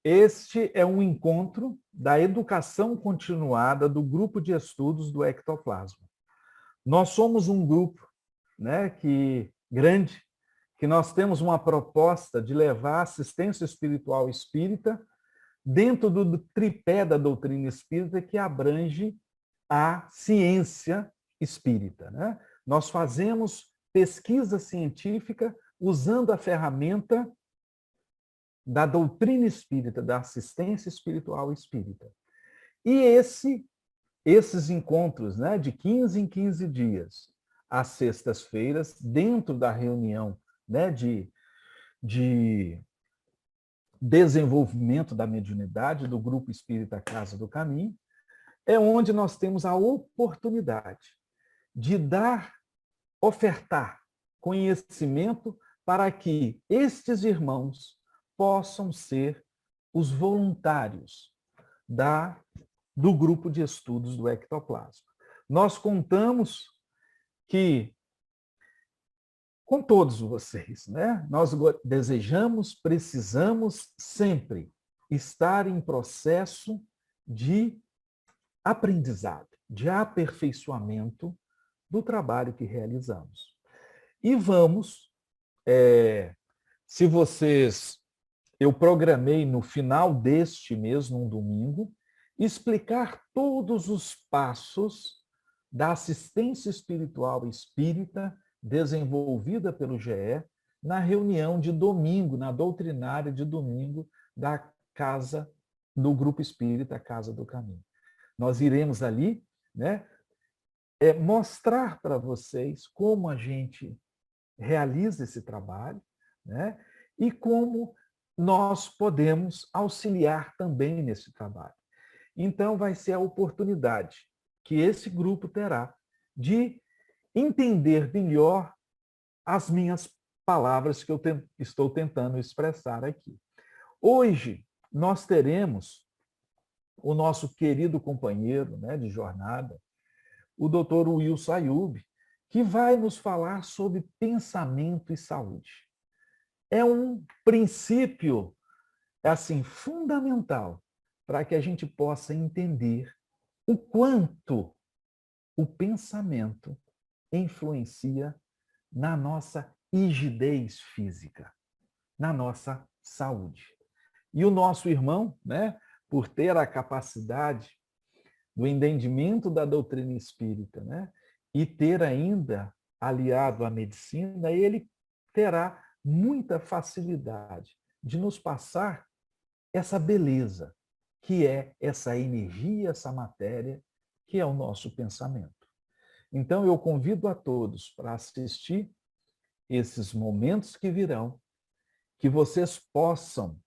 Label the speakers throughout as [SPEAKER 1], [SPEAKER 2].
[SPEAKER 1] Este é um encontro da educação continuada do grupo de estudos do ectoplasma. Nós somos um grupo, né, grande, que nós temos uma proposta de levar assistência espiritual espírita dentro do tripé da doutrina espírita que abrange a ciência espírita, né? Nós fazemos pesquisa científica usando a ferramenta da doutrina espírita, da assistência espiritual espírita. E esses encontros, né, de 15 em 15 dias, às sextas-feiras, dentro da reunião, né, de desenvolvimento da mediunidade do Grupo Espírita Casa do Caminho, é onde nós temos a oportunidade de ofertar conhecimento para que estes irmãos possam ser os voluntários do grupo de estudos do ectoplasma. Nós contamos com todos vocês, né? Nós desejamos, precisamos sempre estar em processo de aprendizado, de aperfeiçoamento do trabalho que realizamos. E se eu programei no final deste mês, num domingo, explicar todos os passos da assistência espiritual espírita desenvolvida pelo GE na reunião de domingo, na doutrinária de domingo da Casa do Grupo Espírita Casa do Caminho. Nós iremos ali, né, mostrar para vocês como a gente realiza esse trabalho, né, e como nós podemos auxiliar também nesse trabalho. Então, vai ser a oportunidade que esse grupo terá de entender melhor as minhas palavras que eu estou tentando expressar aqui. Hoje, nós teremos o nosso querido companheiro, né, de jornada, o Dr. Wilson Ayub, que vai nos falar sobre pensamento e saúde. É um princípio assim fundamental para que a gente possa entender o quanto o pensamento influencia na nossa rigidez física, na nossa saúde. E o nosso irmão, né, por ter a capacidade do entendimento da doutrina espírita, né, e ter ainda aliado à medicina, ele terá muita facilidade de nos passar essa beleza, que é essa energia, essa matéria, que é o nosso pensamento. Então, eu convido a todos para assistir esses momentos que virão, que vocês possam,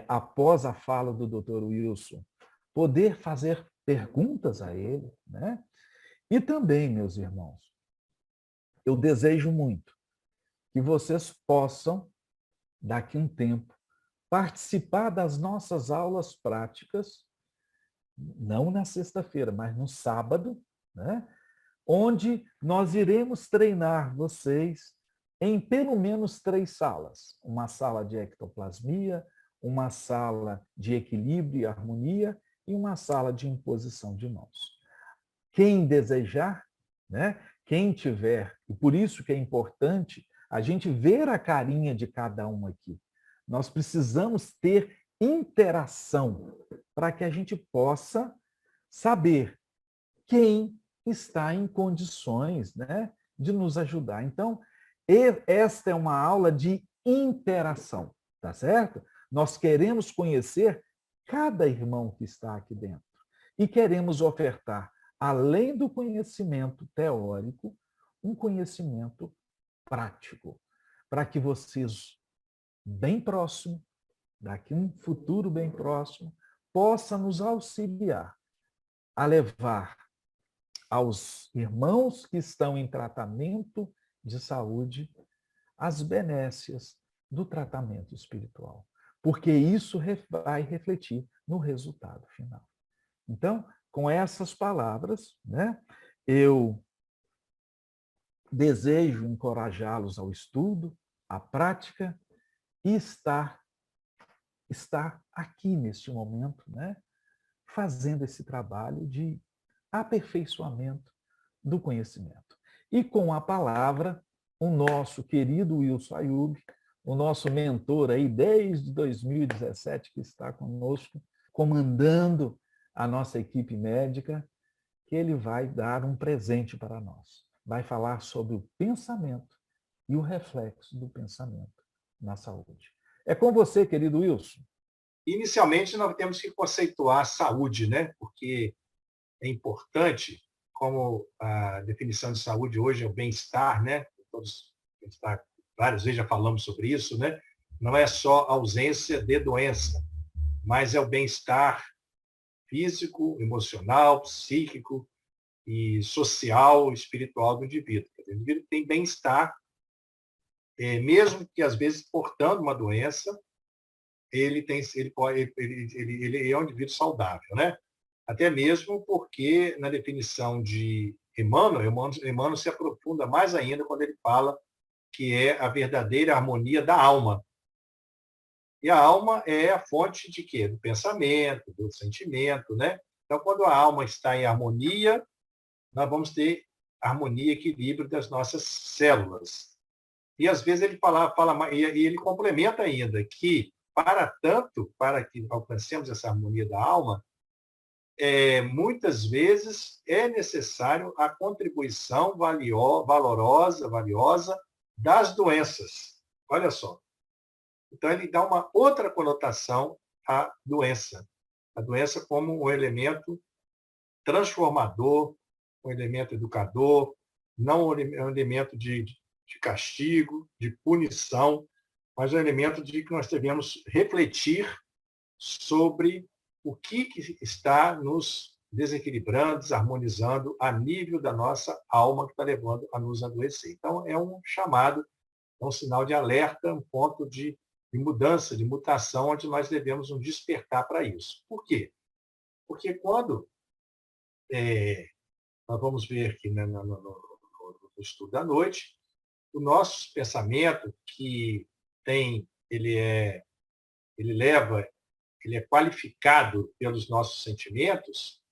[SPEAKER 1] após a fala do Dr. Wilson, poder fazer perguntas a ele, né? E também, meus irmãos, eu desejo muito que vocês possam, daqui a um tempo, participar das nossas aulas práticas, não na sexta-feira, mas no sábado, né? Onde nós iremos treinar vocês em pelo menos 3 salas. Uma sala de ectoplasmia, uma sala de equilíbrio e harmonia e uma sala de imposição de mãos. Quem desejar, né? Quem tiver, e por isso que é importante a gente ver a carinha de cada um aqui. Nós precisamos ter interação para que a gente possa saber quem está em condições, né, de nos ajudar. Então, esta é uma aula de interação, tá certo? Nós queremos conhecer cada irmão que está aqui dentro e queremos ofertar, além do conhecimento teórico, um conhecimento prático, para que vocês, bem próximo, daqui a um futuro bem próximo, possa nos auxiliar a levar aos irmãos que estão em tratamento de saúde as benécias do tratamento espiritual, porque isso vai refletir no resultado final. Então, com essas palavras, né, eu desejo encorajá-los ao estudo, à prática e está aqui neste momento, né, fazendo esse trabalho de aperfeiçoamento do conhecimento. E com a palavra, o nosso querido Wilson Ayub, o nosso mentor aí desde 2017, que está conosco, comandando a nossa equipe médica, que ele vai dar um presente para nós. Vai falar sobre o pensamento e o reflexo do pensamento na saúde. É com você, querido Wilson.
[SPEAKER 2] Inicialmente, nós temos que conceituar a saúde, né? Porque é importante, como a definição de saúde hoje é o bem-estar, né? Todos, várias vezes já falamos sobre isso, né? Não é só ausência de doença, mas é o bem-estar físico, emocional, psíquico e social, espiritual do indivíduo. O indivíduo tem bem-estar, mesmo que às vezes portando uma doença, ele é um indivíduo saudável, né? Até mesmo porque, na definição de Emmanuel se aprofunda mais ainda quando ele fala que é a verdadeira harmonia da alma. E a alma é a fonte de quê? Do pensamento, do sentimento, né? Então, quando a alma está em harmonia, nós vamos ter harmonia e equilíbrio das nossas células. E, às vezes, ele e ele complementa ainda que, para que alcancemos essa harmonia da alma, muitas vezes é necessário a contribuição valiosa das doenças. Olha só. Então, ele dá uma outra conotação à doença. A doença como um elemento transformador, um elemento educador, não um elemento de castigo, de punição, mas um elemento de que nós devemos refletir sobre o que está nos desequilibrando, desarmonizando a nível da nossa alma que está levando a nos adoecer. Então, é um chamado, é um sinal de alerta, um ponto de mudança, de mutação, onde nós devemos nos despertar para isso. Por quê? Porque quando nós vamos ver aqui no estudo da noite, o nosso pensamento, que ele é qualificado pelos nossos sentimentos,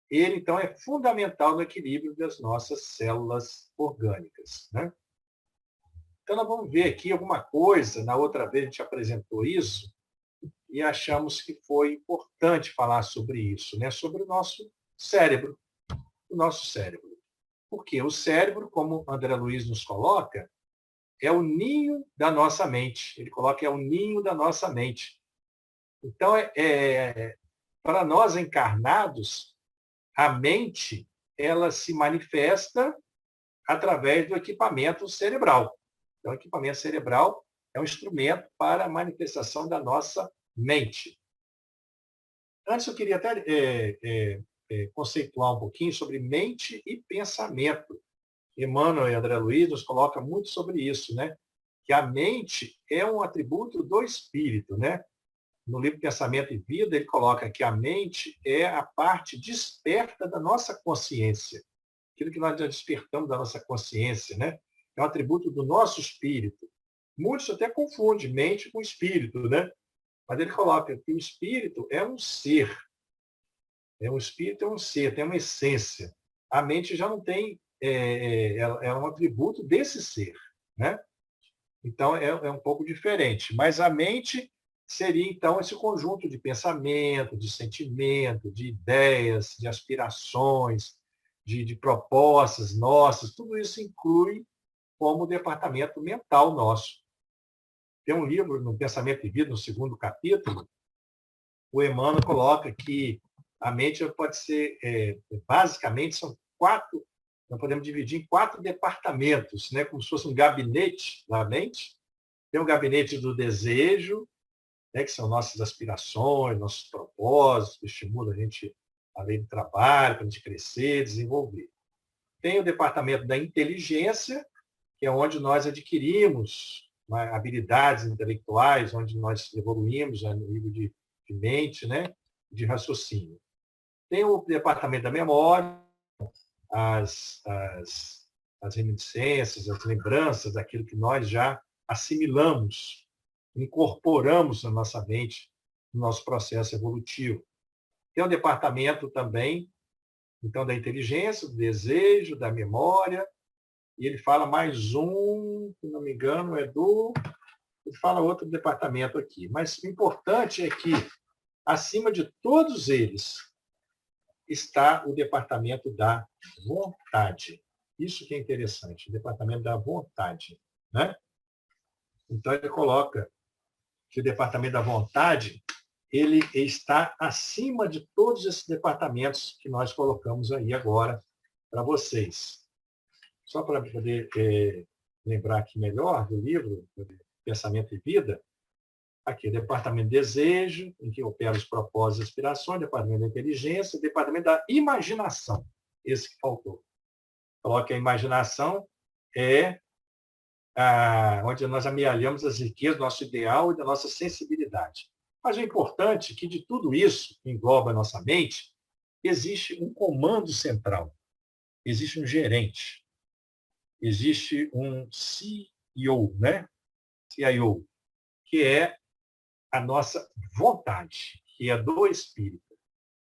[SPEAKER 2] ele, então, é fundamental no equilíbrio das nossas células orgânicas, né? Então, nós vamos ver aqui alguma coisa. Na outra vez, a gente apresentou isso e achamos que foi importante falar sobre isso, né? Sobre o nosso cérebro. O nosso cérebro. Porque o cérebro, como André Luiz nos coloca, é o ninho da nossa mente. Ele coloca que é o ninho da nossa mente. Então, para nós encarnados, a mente ela se manifesta através do equipamento cerebral. Então, o equipamento cerebral é um instrumento para a manifestação da nossa mente. Antes, eu queria até conceituar um pouquinho sobre mente e pensamento. Emmanuel e André Luiz nos colocam muito sobre isso, né? Que a mente é um atributo do espírito, né? No livro Pensamento e Vida, ele coloca que a mente é a parte desperta da nossa consciência. Aquilo que nós já despertamos da nossa consciência, né? É um atributo do nosso espírito. Muitos até confundem mente com espírito, né? Mas ele coloca que o espírito é um ser. O espírito é um ser, tem uma essência. A mente já não tem, é um atributo desse ser, né? Então, é um pouco diferente. Mas a mente seria, então, esse conjunto de pensamento, de sentimento, de ideias, de aspirações, de propostas nossas. Tudo isso inclui como departamento mental nosso. Tem um livro, no Pensamento e Vida, no 2º capítulo, o Emmanuel coloca que a mente pode ser, basicamente, são 4, nós podemos dividir em 4 departamentos, né? Como se fosse um gabinete da mente. Tem o gabinete do desejo, né? Que são nossas aspirações, nossos propósitos, que estimulam a gente a lei do trabalho, para a gente crescer, desenvolver. Tem o departamento da inteligência, que é onde nós adquirimos habilidades intelectuais, onde nós evoluímos no nível de mente, né? De raciocínio. Tem o departamento da memória, as reminiscências, as lembranças daquilo que nós já assimilamos, incorporamos na nossa mente no nosso processo evolutivo. Tem um departamento também, então, da inteligência, do desejo, da memória, e ele fala mais um, se não me engano, ele fala outro departamento aqui. Mas o importante é que, acima de todos eles, está o departamento da vontade. Isso que é interessante, o departamento da vontade, né? Então, ele coloca que o departamento da vontade ele está acima de todos esses departamentos que nós colocamos aí agora para vocês. Só para poder lembrar aqui melhor do livro, Pensamento e Vida, aqui, o departamento de desejo, em que opera os propósitos e aspirações, departamento da inteligência, departamento da imaginação, esse que faltou. Coloque a imaginação onde nós amealhamos as riquezas do nosso ideal e da nossa sensibilidade. Mas o importante é que de tudo isso, que engloba a nossa mente, existe um comando central, existe um gerente, existe um CEO, né? CIO, que é a nossa vontade, que é do espírito.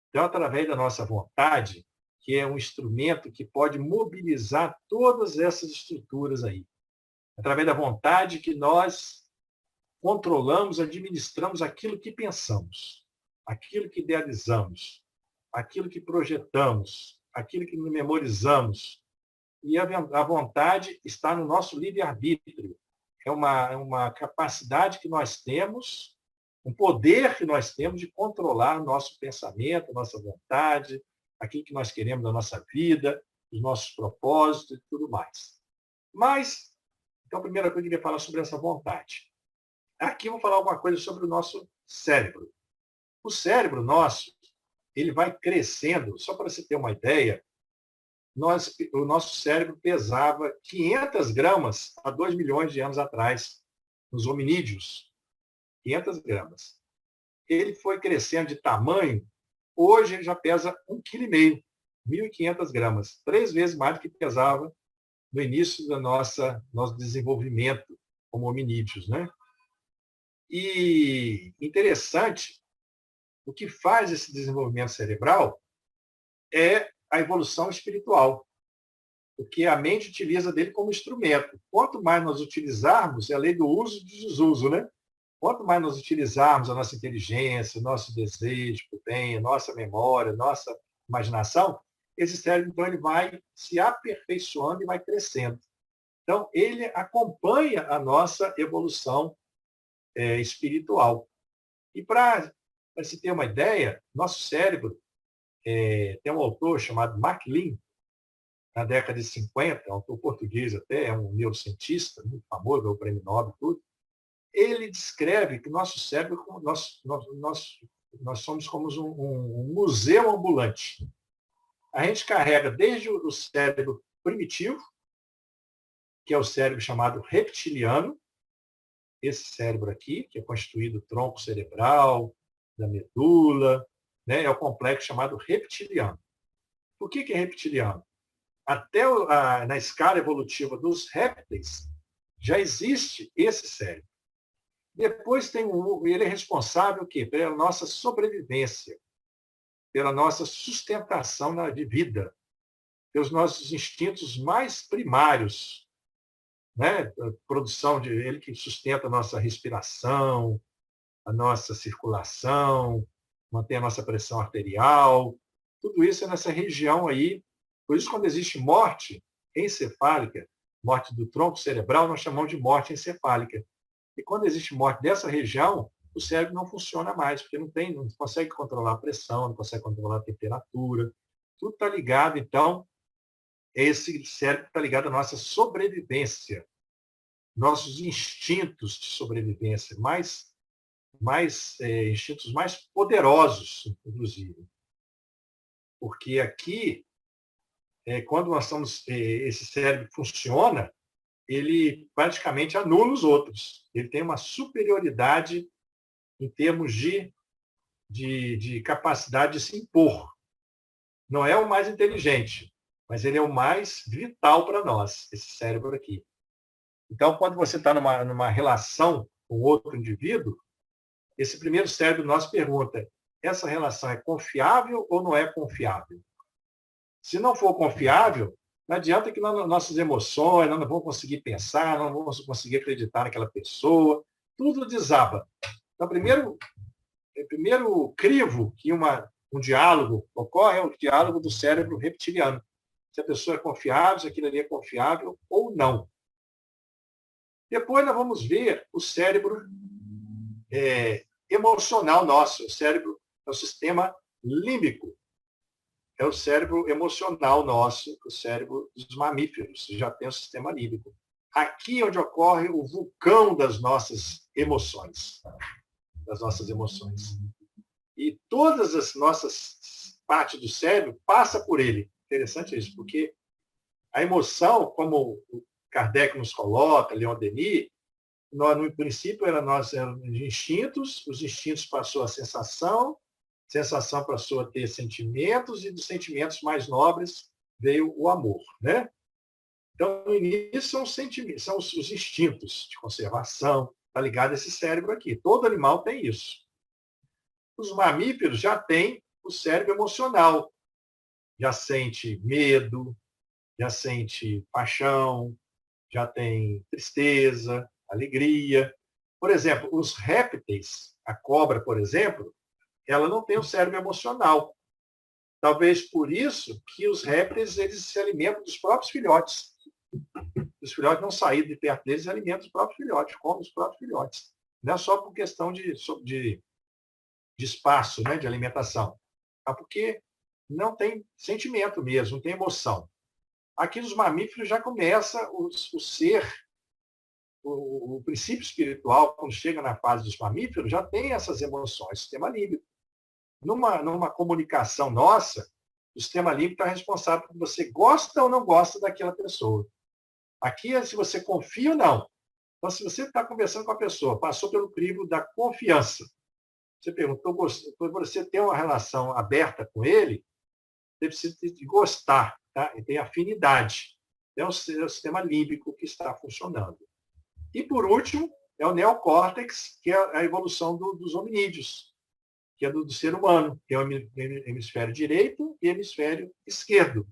[SPEAKER 2] Então, através da nossa vontade, que é um instrumento que pode mobilizar todas essas estruturas aí. Através da vontade que nós controlamos, administramos aquilo que pensamos, aquilo que idealizamos, aquilo que projetamos, aquilo que memorizamos. E a vontade está no nosso livre-arbítrio. É uma capacidade que nós temos, um poder que nós temos de controlar nosso pensamento, nossa vontade, aquilo que nós queremos da nossa vida, os nossos propósitos e tudo mais. Mas, então, a primeira coisa que eu queria falar sobre essa vontade. Aqui eu vou falar alguma coisa sobre o nosso cérebro. O cérebro nosso, ele vai crescendo, só para você ter uma ideia, o nosso cérebro pesava 500 gramas há 2 milhões de anos atrás, nos hominídeos. 500 gramas. Ele foi crescendo de tamanho, hoje ele já pesa 1,5 kg, 1.500 gramas, 3 vezes mais do que pesava no início do nosso desenvolvimento como hominídeos, né? E interessante, o que faz esse desenvolvimento cerebral é a evolução espiritual, porque a mente utiliza dele como instrumento. Quanto mais nós utilizarmos, é a lei do uso e do desuso, né? Quanto mais nós utilizarmos a nossa inteligência, o nosso desejo por bem, a nossa memória, a nossa imaginação, esse cérebro, então, ele vai se aperfeiçoando e vai crescendo. Então, ele acompanha a nossa evolução espiritual. E para se ter uma ideia, nosso cérebro, tem um autor chamado MacLean, na década de 50, autor português até, é um neurocientista muito famoso, ganhou o prêmio Nobel, tudo. Ele descreve que nosso cérebro, nós somos como um museu ambulante. A gente carrega desde o cérebro primitivo, que é o cérebro chamado reptiliano, esse cérebro aqui, que é constituído do tronco cerebral, da medula, né, é o complexo chamado reptiliano. Por que é reptiliano? Até na escala evolutiva dos répteis, já existe esse cérebro. Depois ele é responsável pela nossa sobrevivência, pela nossa sustentação de vida, pelos nossos instintos mais primários, né? A produção ele que sustenta a nossa respiração, a nossa circulação, mantém a nossa pressão arterial, tudo isso é nessa região aí. Por isso, quando existe morte encefálica, morte do tronco cerebral, nós chamamos de morte encefálica. E quando existe morte dessa região, o cérebro não funciona mais, porque não consegue controlar a pressão, não consegue controlar a temperatura. Tudo está ligado, então, esse cérebro está ligado à nossa sobrevivência, nossos instintos de sobrevivência, instintos mais poderosos, inclusive. Porque aqui, quando nós estamos, esse cérebro funciona, ele praticamente anula os outros. Ele tem uma superioridade em termos de capacidade de se impor. Não é o mais inteligente, mas ele é o mais vital para nós, esse cérebro aqui. Então, quando você está numa relação com outro indivíduo, esse primeiro cérebro nosso pergunta: essa relação é confiável ou não é confiável? Se não for confiável, não adianta que nossas emoções, nós não vamos conseguir pensar, não vamos conseguir acreditar naquela pessoa, tudo desaba. Então, primeiro crivo que um diálogo ocorre é o diálogo do cérebro reptiliano. Se a pessoa é confiável, se aquilo ali é confiável ou não. Depois nós vamos ver o cérebro emocional nosso. O cérebro é o sistema límbico. É o cérebro emocional nosso, o cérebro dos mamíferos. Já tem o sistema límbico. Aqui é onde ocorre o vulcão das nossas emoções. E todas as nossas partes do cérebro passam por ele. Interessante isso, porque a emoção, como o Kardec nos coloca, Leon Denis, no princípio nós éramos instintos, os instintos passou a sensação passou a ter sentimentos, e dos sentimentos mais nobres veio o amor, né? Então, no início são os instintos de conservação, está ligado a esse cérebro aqui. Todo animal tem isso. Os mamíferos já têm o cérebro emocional, já sente medo, já sente paixão, já tem tristeza, alegria. Por exemplo, os répteis, a cobra, por exemplo, ela não tem o cérebro emocional. Talvez por isso que os répteis eles se alimentam dos próprios filhotes. Os filhotes não saírem de perto deles e alimentam os próprios filhotes, comem os próprios filhotes. Não é só por questão de espaço, né, de alimentação, mas porque não tem sentimento mesmo, não tem emoção. Aqui nos mamíferos já começa o ser, o princípio espiritual, quando chega na fase dos mamíferos, já tem essas emoções, sistema límbico. Numa comunicação nossa, o sistema límbico está responsável por você gosta ou não gosta daquela pessoa. Aqui é se você confia ou não. Então, se você está conversando com a pessoa, passou pelo crivo da confiança, você perguntou, para você ter uma relação aberta com ele, você precisa de gostar, tá? E tem afinidade. É o sistema límbico que está funcionando. E, por último, é o neocórtex, que é a evolução dos hominídeos, que é do ser humano. Tem o hemisfério direito e hemisfério esquerdo.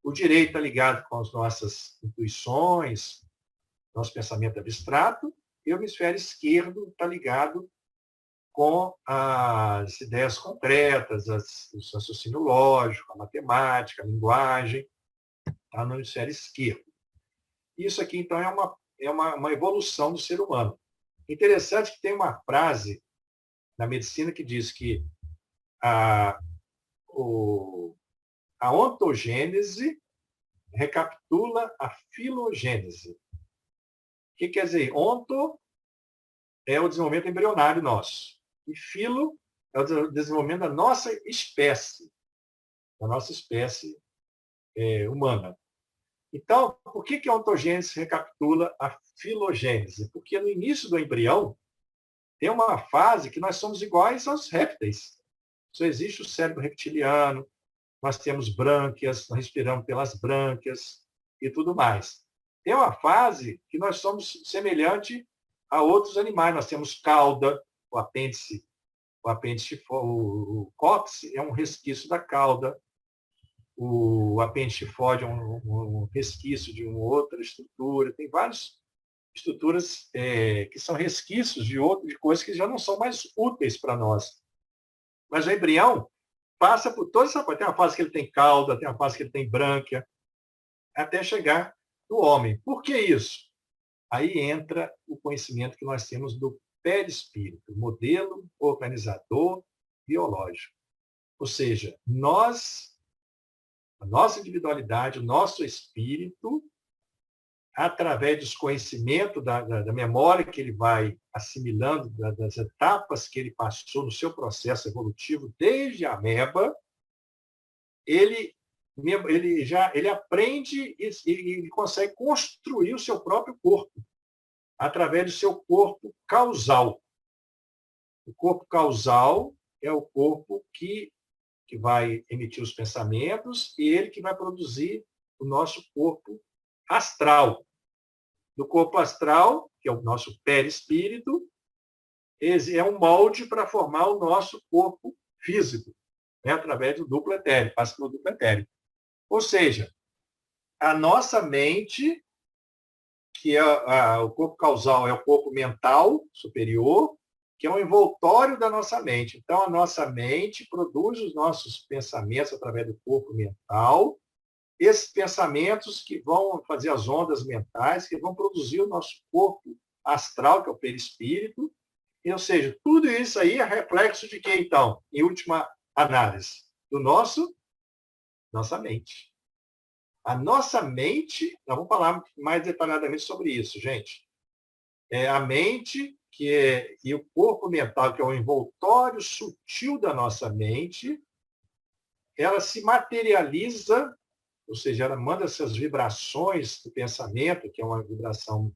[SPEAKER 2] O direito está ligado com as nossas intuições, nosso pensamento abstrato, e o hemisfério esquerdo está ligado com as ideias concretas, o raciocínio lógico, a matemática, a linguagem, está no hemisfério esquerdo. Isso aqui, então, é uma evolução do ser humano. Interessante que tem uma frase na medicina que diz que a ontogênese recapitula a filogênese. O que quer dizer? Onto é o desenvolvimento embrionário nosso. E filo é o desenvolvimento da nossa espécie humana. Então, por que a ontogênese recapitula a filogênese? Porque no início do embrião, tem uma fase que nós somos iguais aos répteis. Só existe o cérebro reptiliano, nós temos brânquias, nós respiramos pelas brânquias e tudo mais. Tem uma fase que nós somos semelhante a outros animais. Nós temos cauda, o apêndice, o cóccix é um resquício da cauda, o apêndice tifóide é um resquício de uma outra estrutura. Tem várias estruturas que são resquícios de coisas que já não são mais úteis para nós. Mas o embrião passa por toda essa parte. Tem uma fase que ele tem cauda, tem uma fase que ele tem brânquia, até chegar no homem. Por que isso? Aí entra o conhecimento que nós temos do perispírito, modelo organizador biológico. Ou seja, a nossa individualidade, o nosso espírito, através dos conhecimentos da memória que ele vai assimilando, das etapas que ele passou no seu processo evolutivo desde a ameba, ele aprende e ele consegue construir o seu próprio corpo através do seu corpo causal. O corpo causal é o corpo que vai emitir os pensamentos e ele que vai produzir o nosso corpo astral. Do corpo astral, que é o nosso perispírito, é um molde para formar o nosso corpo físico, né? Através do duplo etéreo, passa pelo duplo etéreo. Ou seja, a nossa mente, que é o corpo causal é o corpo mental superior, que é um envoltório da nossa mente. Então, a nossa mente produz os nossos pensamentos através do corpo mental, esses pensamentos que vão fazer as ondas mentais, que vão produzir o nosso corpo astral, que é o perispírito. Ou seja, tudo isso aí é reflexo de quê, então? Em última análise, do nossa mente. A nossa mente, nós vamos falar mais detalhadamente sobre isso, gente. É a mente e o corpo mental, que é o envoltório sutil da nossa mente, ela se materializa, ou seja, ela manda essas vibrações do pensamento, que é uma vibração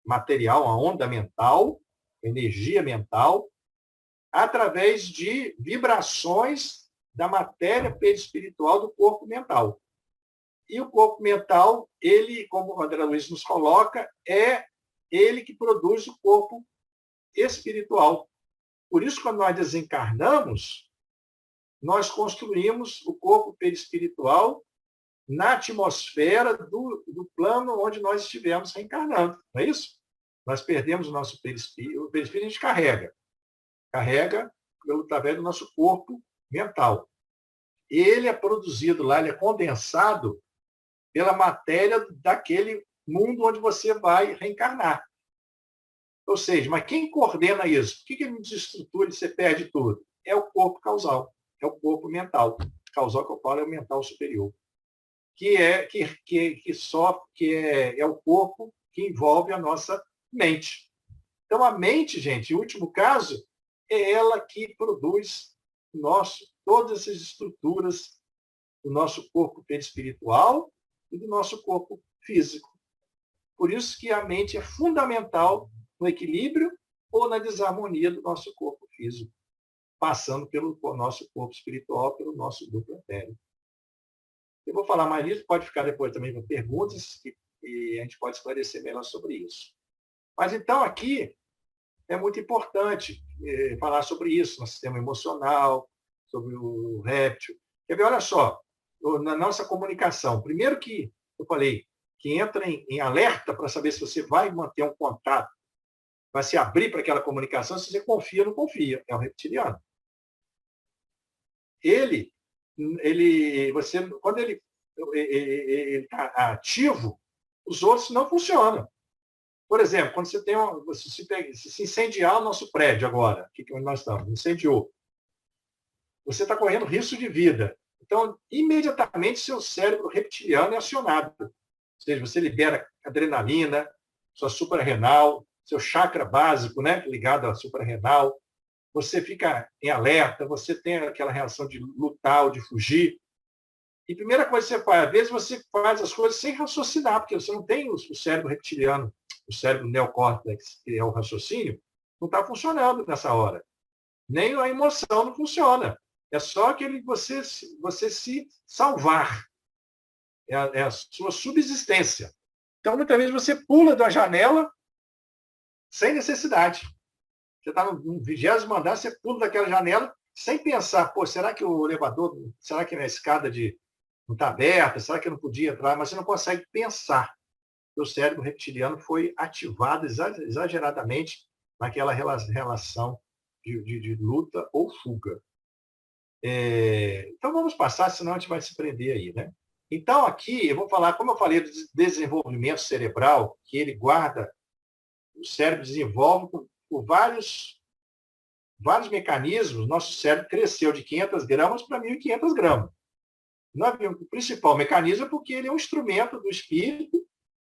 [SPEAKER 2] material, uma onda mental, energia mental, através de vibrações da matéria perispiritual do corpo mental. E o corpo mental, ele, como o André Luiz nos coloca, é ele que produz o corpo espiritual. Por isso, quando nós desencarnamos, nós construímos o corpo perispiritual na atmosfera do plano onde nós estivemos reencarnando. Não é isso? Nós perdemos o nosso perispírito. O perispírito a gente carrega através do nosso corpo mental. Ele é produzido lá, ele é condensado pela matéria daquele mundo onde você vai reencarnar. Ou seja, mas quem coordena isso? Por que ele não desestrutura e você perde tudo? É o corpo causal, é o corpo mental. O causal que eu falo é o mental superior, que é o corpo que envolve a nossa mente. Então, a mente, gente, em último caso, é ela que produz todas essas estruturas do nosso corpo perispiritual e do nosso corpo físico. Por isso que a mente é fundamental no equilíbrio ou na desarmonia do nosso corpo físico, passando pelo nosso corpo espiritual, pelo nosso duplo etéreo. Eu vou falar mais disso, pode ficar depois também com perguntas e a gente pode esclarecer melhor sobre isso. Mas então aqui é muito importante falar sobre isso, no sistema emocional, sobre o réptil. Quer ver, olha só, na nossa comunicação, primeiro que eu falei, que entra em alerta para saber se você vai manter um contato, vai se abrir para aquela comunicação, se você confia ou não confia. É o reptiliano. Quando ele está ativo, os outros não funcionam. Por exemplo, quando você se incendiar o nosso prédio agora, aqui onde nós estamos, incendiou, você está correndo risco de vida. Então, imediatamente, seu cérebro reptiliano é acionado. Ou seja, você libera adrenalina, sua suprarrenal, seu chakra básico, né, ligado à suprarrenal. Você fica em alerta, você tem aquela reação de lutar ou de fugir. E a primeira coisa que você faz, às vezes você faz as coisas sem raciocinar, porque você não tem o cérebro reptiliano, o cérebro neocórtex, que é o raciocínio, não está funcionando nessa hora. Nem a emoção não funciona. É só aquele você se salvar. É a sua subsistência. Então, muitas vezes você pula da janela sem necessidade. Você está no 20º andar, você pula daquela janela sem pensar, pô, será que o elevador, será que a escada não está aberta? Será que eu não podia entrar? Mas você não consegue pensar. O cérebro reptiliano foi ativado exageradamente naquela relação de luta ou fuga. Então, vamos passar, senão a gente vai se prender aí, né? Então, aqui, eu vou falar, como eu falei, do desenvolvimento cerebral, que ele guarda, o cérebro desenvolve por vários mecanismos. Nosso cérebro cresceu de 500 gramas para 1.500 gramas. O principal mecanismo é porque ele é um instrumento do espírito,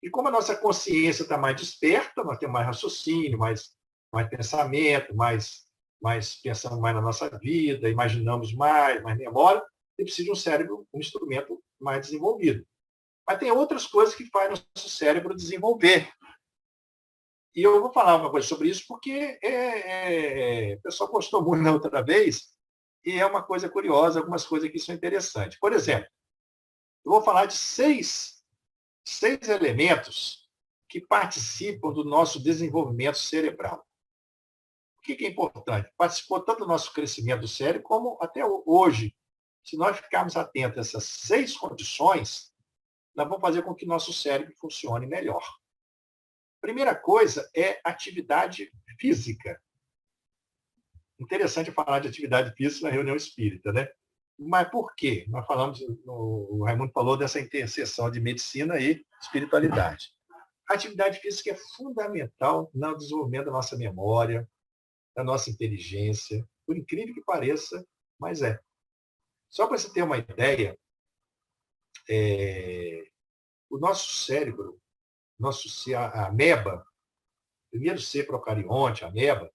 [SPEAKER 2] e como a nossa consciência está mais desperta, nós temos mais raciocínio, mais pensamento, pensamos mais na nossa vida, imaginamos mais memória, e precisa de um cérebro, um instrumento mais desenvolvido. Mas tem outras coisas que fazem o nosso cérebro desenvolver. E eu vou falar uma coisa sobre isso porque o pessoal postou muito na outra vez, e é uma coisa curiosa, algumas coisas que são interessantes. Por exemplo, eu vou falar de seis elementos que participam do nosso desenvolvimento cerebral. que é importante? Participou tanto do nosso crescimento do cérebro, como até hoje. Se nós ficarmos atentos a essas 6 condições, nós vamos fazer com que nosso cérebro funcione melhor. Primeira coisa é atividade física. Interessante falar de atividade física na reunião espírita, né? Mas por quê? Nós falamos, o Raimundo falou dessa interseção de medicina e espiritualidade. A atividade física é fundamental no desenvolvimento da nossa memória, da nossa inteligência, por incrível que pareça, mas é. Só para você ter uma ideia, o nosso cérebro, a ameba, primeiro ser procarionte, a ameba,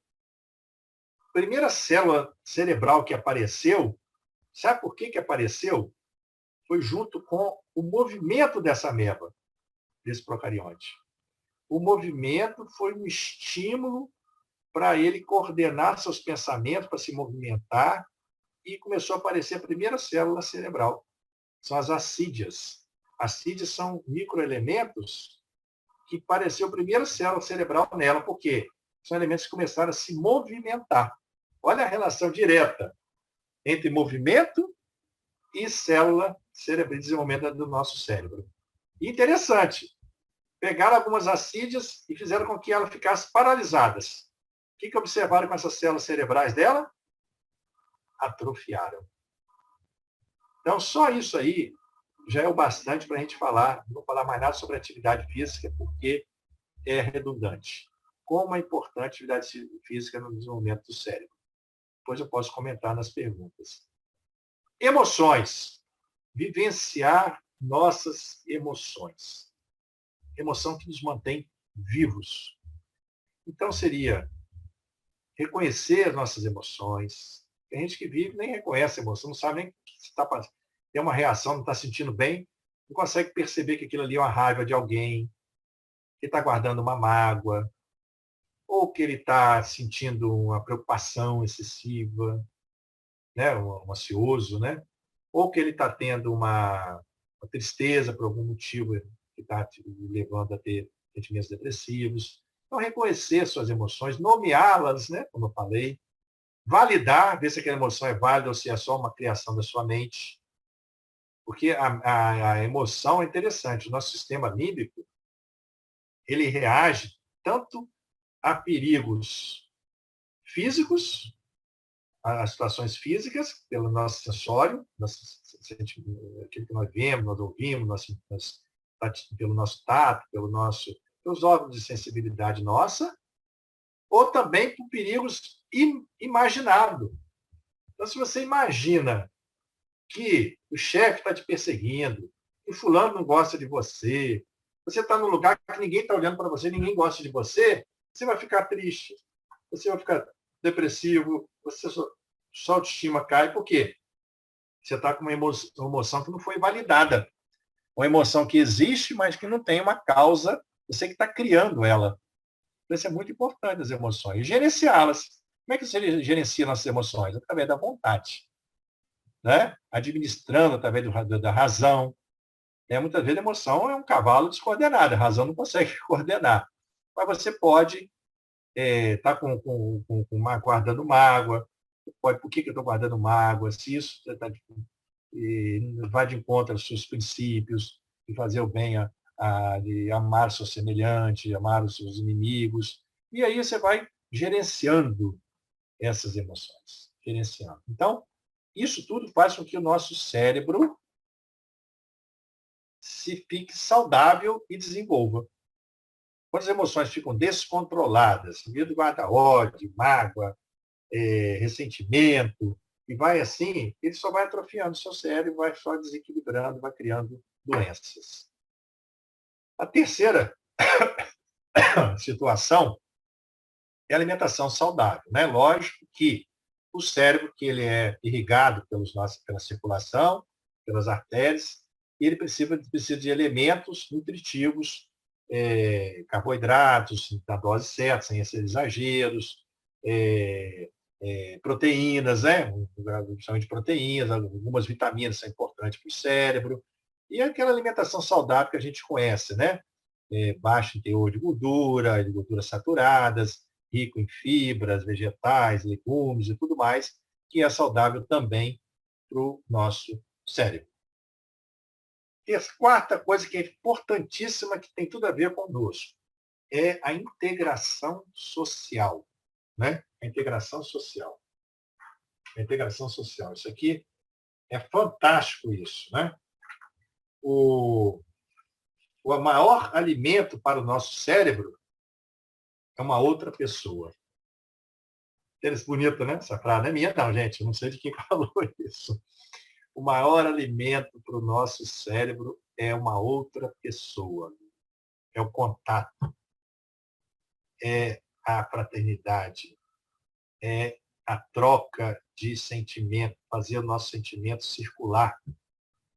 [SPEAKER 2] a primeira célula cerebral que apareceu, sabe por que apareceu? Foi junto com o movimento dessa ameba, desse procarionte. O movimento foi um estímulo para ele coordenar seus pensamentos, para se movimentar, e começou a aparecer a primeira célula cerebral. São as assídias. Assídias são microelementos que apareceu a primeira célula cerebral nela. Por quê? São elementos que começaram a se movimentar. Olha a relação direta entre movimento e célula cerebral, desenvolvimento do nosso cérebro. E interessante, pegaram algumas assídias e fizeram com que elas ficassem paralisadas. O que observaram com essas células cerebrais dela? Atrofiaram. Então, só isso aí já é o bastante para a gente falar. Não vou falar mais nada sobre atividade física, porque é redundante. Como é importante a atividade física no desenvolvimento do cérebro. Depois eu posso comentar nas perguntas. Emoções. Vivenciar nossas emoções. Emoção que nos mantém vivos. Então, seria reconhecer as nossas emoções. Tem gente que vive nem reconhece a emoção, não sabe nem o que está passando. Tem uma reação, não está sentindo bem, não consegue perceber que aquilo ali é uma raiva de alguém, que está guardando uma mágoa, ou que ele está sentindo uma preocupação excessiva, né, um ansioso, né? Ou que ele está tendo uma tristeza por algum motivo que está levando a ter sentimentos depressivos. Então, reconhecer suas emoções, nomeá-las, né, como eu falei, validar, ver se aquela emoção é válida ou se é só uma criação da sua mente. Porque a emoção é interessante. O nosso sistema límbico, ele reage tanto a perigos físicos, a situações físicas, pelo nosso sensório, aquilo que nós vemos, nós ouvimos, pelo nosso tato, pelos órgãos de sensibilidade nossa, ou também por perigos imaginados. Então, se você imagina que o chefe está te perseguindo, que fulano não gosta de você, você está num lugar que ninguém está olhando para você, ninguém gosta de você, você vai ficar triste, você vai ficar depressivo, sua autoestima cai. Por quê? Você está com uma emoção que não foi validada. Uma emoção que existe, mas que não tem uma causa, você que está criando ela. Então, isso é muito importante, as emoções. E gerenciá-las. Como é que você gerencia nossas emoções? Através da vontade. Né? Administrando através da razão. Muitas vezes a emoção é um cavalo descoordenado, a razão não consegue coordenar. Mas você pode estar guardando mágoa. Por que eu estou guardando mágoa? Se isso vai de encontro aos seus princípios, de fazer o bem, de amar o seu semelhante, amar os seus inimigos. E aí você vai gerenciando essas emoções. Gerenciando. Então, isso tudo faz com que o nosso cérebro se fique saudável e desenvolva. Quando as emoções ficam descontroladas, medo guarda ódio, mágoa, ressentimento, e vai assim, ele só vai atrofiando o seu cérebro, vai só desequilibrando, vai criando doenças. A terceira situação é a alimentação saudável. Né? Lógico que o cérebro, que ele é irrigado pela circulação, pelas artérias, ele precisa de elementos nutritivos, carboidratos, na dose certa, sem esses exageros, proteínas, né? Principalmente proteínas, algumas vitaminas são importantes para o cérebro, e aquela alimentação saudável que a gente conhece, né? Baixo em teor de gorduras saturadas, rico em fibras, vegetais, legumes e tudo mais, que é saudável também para o nosso cérebro. E a quarta coisa que é importantíssima, que tem tudo a ver conosco, é a integração social. Né? A integração social. A integração social. Isso aqui é fantástico, isso. Né? O maior alimento para o nosso cérebro é uma outra pessoa. Bonito, né? Essa frase não é minha, não, gente. Eu não sei de quem falou isso. O maior alimento para o nosso cérebro é uma outra pessoa. É o contato. É a fraternidade. É a troca de sentimento, fazer o nosso sentimento circular.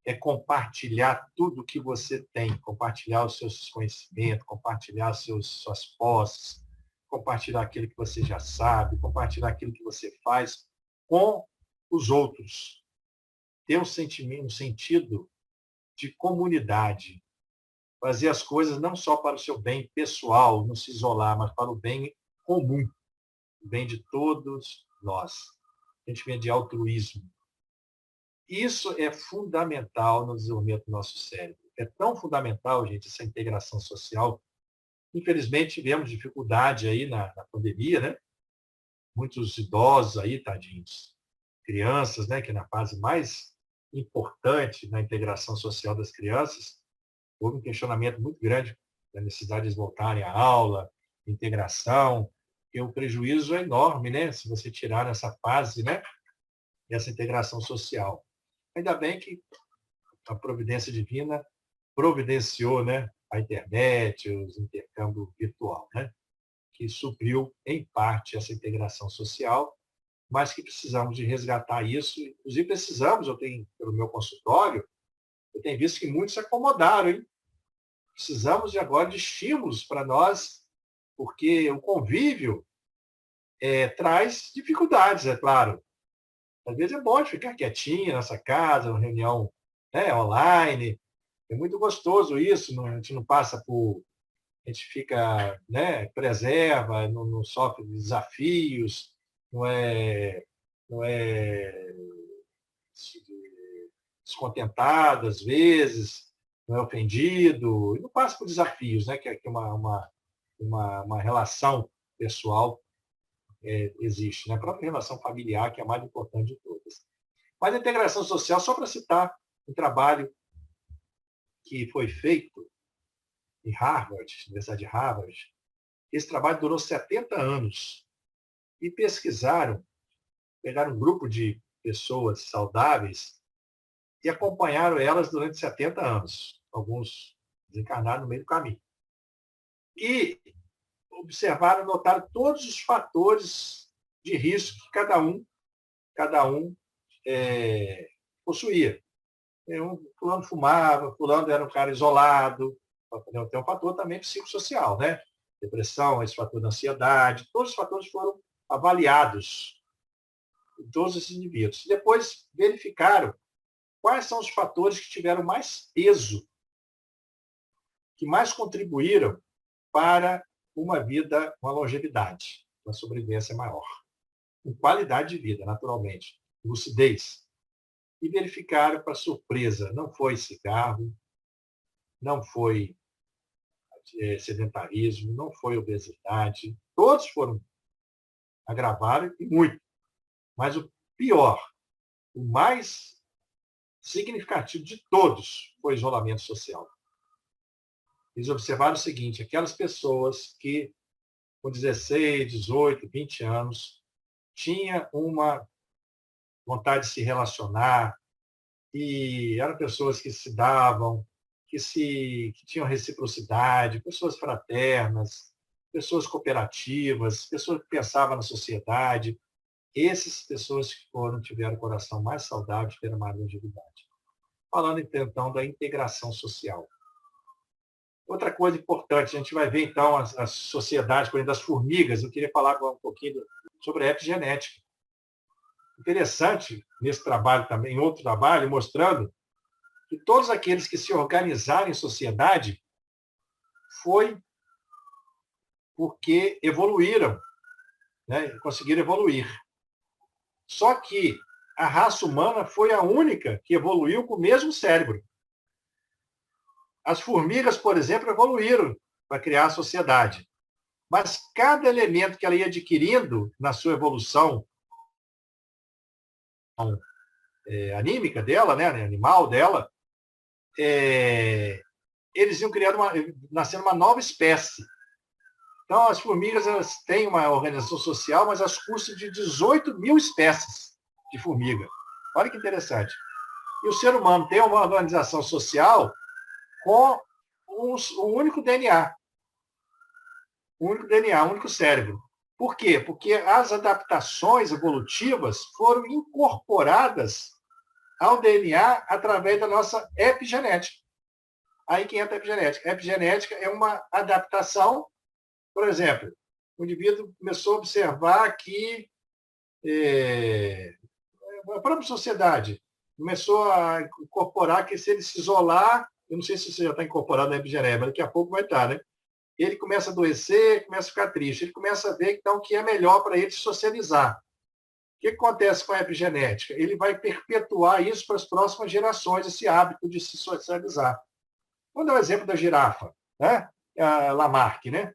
[SPEAKER 2] É compartilhar tudo que você tem, compartilhar os seus conhecimentos, compartilhar suas posses, compartilhar aquilo que você já sabe, compartilhar aquilo que você faz com os outros. Ter um sentido de comunidade. Fazer as coisas não só para o seu bem pessoal, não se isolar, mas para o bem comum, o bem de todos nós. Sentimento de altruísmo. Isso é fundamental no desenvolvimento do nosso cérebro. É tão fundamental, gente, essa integração social. Infelizmente, tivemos dificuldade aí na pandemia, né? Muitos idosos aí, tadinhos, crianças, né? Que na fase mais importante na integração social das crianças, houve um questionamento muito grande da necessidade de voltarem à aula, integração, e o prejuízo é enorme, né? Se você tirar essa fase, né? Essa integração social. Ainda bem que a providência divina providenciou, né, a internet, os intercâmbio virtual, né, que supriu, em parte, essa integração social, mas que precisamos de resgatar isso. Inclusive, precisamos, eu tenho, pelo meu consultório, eu tenho visto que muitos se acomodaram, hein? Precisamos de agora de estímulos para nós, porque o convívio traz dificuldades, é claro. Às vezes é bom ficar quietinho nessa casa, uma reunião, né, online. É muito gostoso isso, a gente não passa por... A gente fica, né, preserva, não sofre desafios, não é descontentado às vezes, não é ofendido, e não passa por desafios, né, que é uma relação pessoal existe, né? A própria relação familiar, que é a mais importante de todas. Mas a integração social, só para citar um trabalho que foi feito em Harvard, Universidade de Harvard, esse trabalho durou 70 anos. E pesquisaram, pegaram um grupo de pessoas saudáveis e acompanharam elas durante 70 anos. Alguns desencarnaram no meio do caminho. E observaram, notaram todos os fatores de risco que cada um possuía. Fulano fumava, fulano era um cara isolado. Tem um fator também psicossocial, né? Depressão, esse fator da ansiedade, todos os fatores foram avaliados em todos esses indivíduos. Depois verificaram quais são os fatores que tiveram mais peso, que mais contribuíram para uma vida, uma longevidade, uma sobrevivência maior. Com qualidade de vida, naturalmente. Lucidez. E verificaram, para surpresa, não foi cigarro, não foi sedentarismo, não foi obesidade. Todos foram agravados e muito. Mas o pior, o mais significativo de todos foi o isolamento social. Eles observaram o seguinte: aquelas pessoas que, com 16, 18, 20 anos, tinham uma vontade de se relacionar, e eram pessoas que se davam, que tinham reciprocidade, pessoas fraternas, pessoas cooperativas, pessoas que pensavam na sociedade. Essas pessoas que tiveram o coração mais saudável, tiveram mais longevidade. Falando, então, da integração social. Outra coisa importante, a gente vai ver, então, as sociedades, por exemplo, das formigas. Eu queria falar um pouquinho sobre a epigenética. Interessante, nesse trabalho também, em outro trabalho, mostrando que todos aqueles que se organizaram em sociedade foi porque evoluíram né? Conseguiram evoluir. Só que a raça humana foi a única que evoluiu com o mesmo cérebro. As formigas, por exemplo, evoluíram para criar a sociedade. Mas cada elemento que ela ia adquirindo na sua evolução anímica dela, né, animal dela, eles iam criando nascendo uma nova espécie. Então, as formigas elas têm uma organização social, mas às custas de 18 mil espécies de formiga. Olha que interessante. E o ser humano tem uma organização social com um único DNA. Um único DNA, um único cérebro. Por quê? Porque as adaptações evolutivas foram incorporadas ao DNA através da nossa epigenética. Aí que entra a epigenética. A epigenética é uma adaptação, por exemplo, o indivíduo começou a observar que a própria sociedade começou a incorporar que se ele se isolar, eu não sei se você já está incorporado na epigenética, mas daqui a pouco vai estar, né? Ele começa a adoecer, começa a ficar triste, ele começa a ver então que é melhor para ele socializar. O que acontece com a epigenética? Ele vai perpetuar isso para as próximas gerações, esse hábito de se socializar. Vamos dar o exemplo da girafa, né? A Lamarck, né?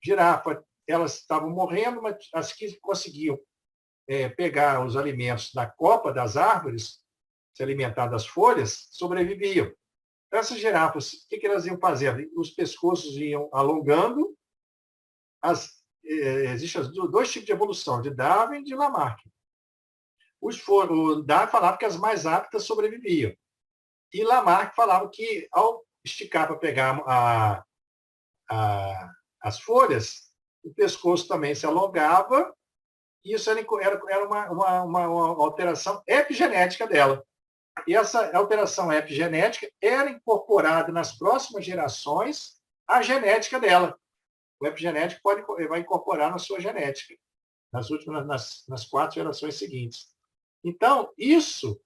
[SPEAKER 2] Girafa, elas estavam morrendo, mas as que conseguiam pegar os alimentos da copa das árvores, se alimentar das folhas, sobreviviam. Essas girafas, o que elas iam fazendo? Os pescoços iam alongando. Existem dois tipos de evolução, de Darwin e de Lamarck. O Darwin falava que as mais aptas sobreviviam. E Lamarck falava que, ao esticar para pegar as folhas, o pescoço também se alongava, e isso era uma alteração epigenética dela. E essa alteração epigenética era incorporada nas próximas gerações à genética dela. O epigenético vai incorporar na sua genética, nas 4 gerações seguintes. Então, isso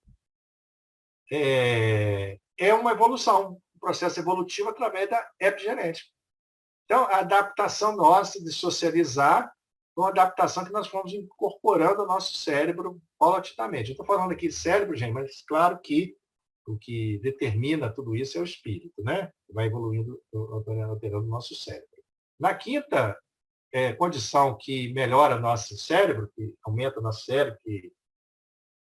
[SPEAKER 2] é uma evolução, um processo evolutivo através da epigenética. Então, a adaptação nossa de socializar é uma adaptação que nós fomos incorporando ao nosso cérebro paulatinamente. Eu estou falando aqui de cérebro, gente, mas claro que o que determina tudo isso é o espírito, né? Que vai evoluindo, alterando o nosso cérebro. Na quinta condição que melhora nosso cérebro, que aumenta o nosso cérebro, que